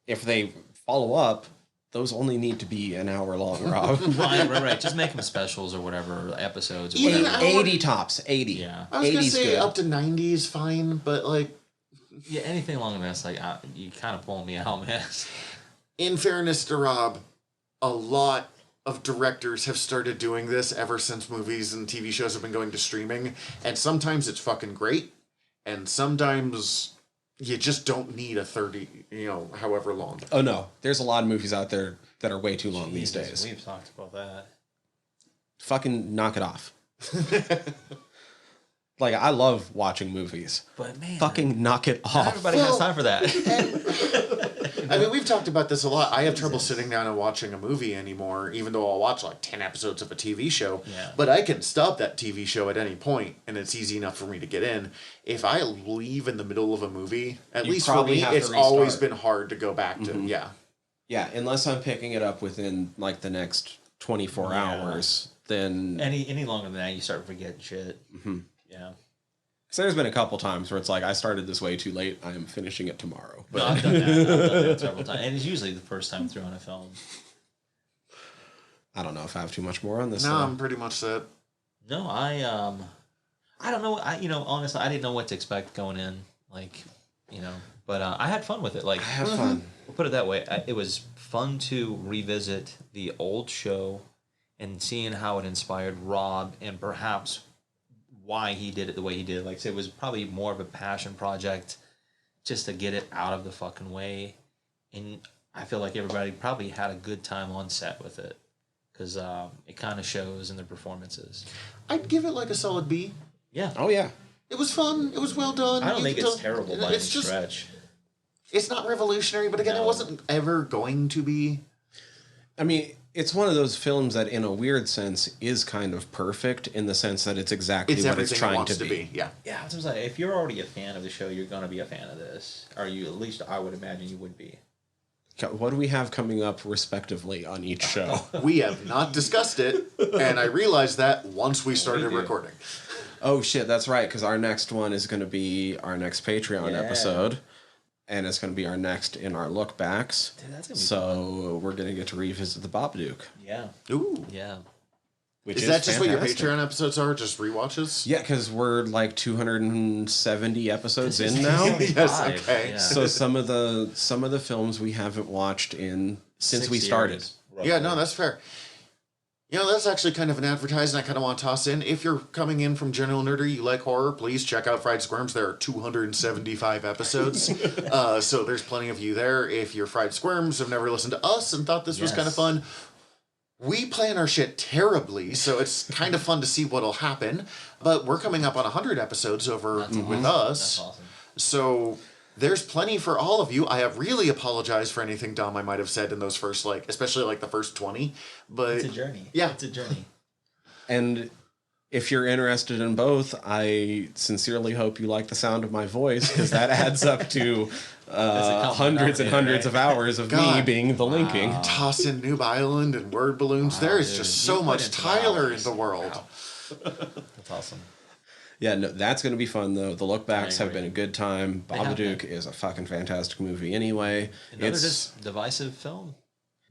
If they follow up, those only need to be an hour long, Rob.
right. Just make them specials or whatever episodes or
Yeah,
whatever.
I don't want-
80 tops, 80.
Yeah.
I was gonna
80's
say
good.
up to 90 is fine, but like
Yeah, anything longer than that's like you kind of pulling me out, man.
in fairness to Rob, a lot of directors have started doing this ever since movies and TV shows have been going to streaming, and sometimes it's fucking great, and sometimes you just don't need a 30, however long.
Oh no, there's a lot of movies out there that are way too long these
Jesus,
days.
We've talked about that.
Fucking knock it off. Like, I love watching movies.
But man,
Fucking knock it
not
off.
everybody has time for that.
I mean, we've talked about this a lot. I have trouble sitting down and watching a movie anymore, even though I'll watch like 10 episodes of a TV show.
Yeah.
But I can stop that TV show at any point, and it's easy enough for me to get in. If I leave in the middle of a movie, at
You
least for
probably
me,
have to
it's always
restart.
been hard to go back to. Yeah.
Yeah, unless I'm picking it up within like the next 24 hours, then
any longer than that, you start forgetting shit.
Mhm.
Yeah.
so there's been a couple times where it's like I started this way too late. I am finishing it tomorrow.
No,
But
I've done that several times, and it's usually the first time through on a film.
I don't know if I have too much more on this.
No,
though.
I'm pretty much set.
No, I don't know. Honestly, I didn't know what to expect going in. But I had fun with it. Like,
I have fun.
we'll put it that way. It was fun to revisit the old show and seeing how it inspired Rob and perhaps why he did it the way he did. Like I said, it was probably more of a passion project just to get it out of the fucking way. And I feel like everybody probably had a good time on set with it because it kind of shows in the performances.
I'd give it like a solid B.
Yeah.
Oh yeah.
It was fun. It was well done.
I don't
You
think
could
it's
tell-
terrible by any
It's just,
stretch.
it's not revolutionary, but again,
No.
it wasn't ever going to be.
I mean, it's one of those films that, in a weird sense, is kind of perfect in the sense that it's exactly
It's
what
everything
it's
it
trying
wants
to be.
Yeah.
Yeah, that's what I'm saying. If you're already a fan of the show, you're going to be a fan of this. Or you, at least I would imagine you would be.
What do we have coming up, respectively, on each show?
We have not discussed it, and I realized that once we started
do.
recording.
Oh shit, that's right, because our next one is going to be our next Patreon
Yeah.
episode, and it's going to be our next in our look backs.
Dude, that's gonna be
So we're going to get to revisit the Babadook,
Yeah.
Ooh.
Yeah.
which
Is that just what your
fantastic.
Patreon episodes are? Just rewatches?
Yeah, because we're like 270 episodes
This
in
is
now.
Yes,
five,
okay.
yeah.
So some of the films we haven't watched in since
6
we started.
years, roughly.
Yeah, no, that's fair. You know, that's actually kind of an advertisement I kind of want to toss in. If you're coming in from General Nerdery, you like horror, please check out Fried Squirms. There are 275 episodes. So there's plenty of you there. If you're Fried Squirms, have never listened to us and thought this was kind of
Yes.
fun, we plan our shit terribly, so it's kind of fun to see what'll happen. But we're coming up on 100 episodes over with us.
That's awesome.
So there's plenty for all of you. I have really apologized for anything dumb I might have said in those first, especially the first 20. But
It's a journey.
Yeah.
It's a journey.
And if you're interested in both, I sincerely hope you like the sound of my voice, because that adds up to hundreds and hundreds of hours of me
God.
being the linking.
toss in Noob Island and word balloons. There is
dude.
just
You
so
put
much
into
Tyler in
hours.
the world.
Wow. That's awesome.
Yeah, no, that's going to be fun, though. The look backs
I
have
agree.
been a good time.
They have
Babadook
been.
is a fucking fantastic movie anyway.
Another
It's
just divisive film.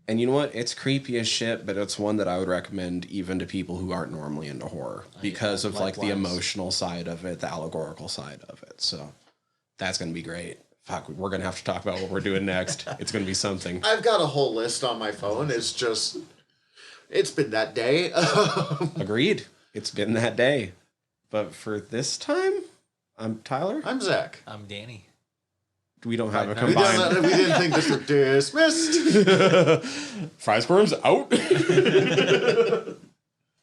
And you know what? It's creepy as shit, but it's one that I would recommend even to people who aren't normally into horror because of like the
likewise.
emotional side of it, the allegorical side of it. So that's going to be great. Fuck, we're going to have to talk about what we're doing next. It's going to be something.
I've got a whole list on my phone. It's been that day.
Agreed. It's been that day. But for this time, I'm Tyler.
I'm Zach.
I'm Danny.
We don't have a
We
combined.
didn't think this was dismissed.
Fried Squirms out.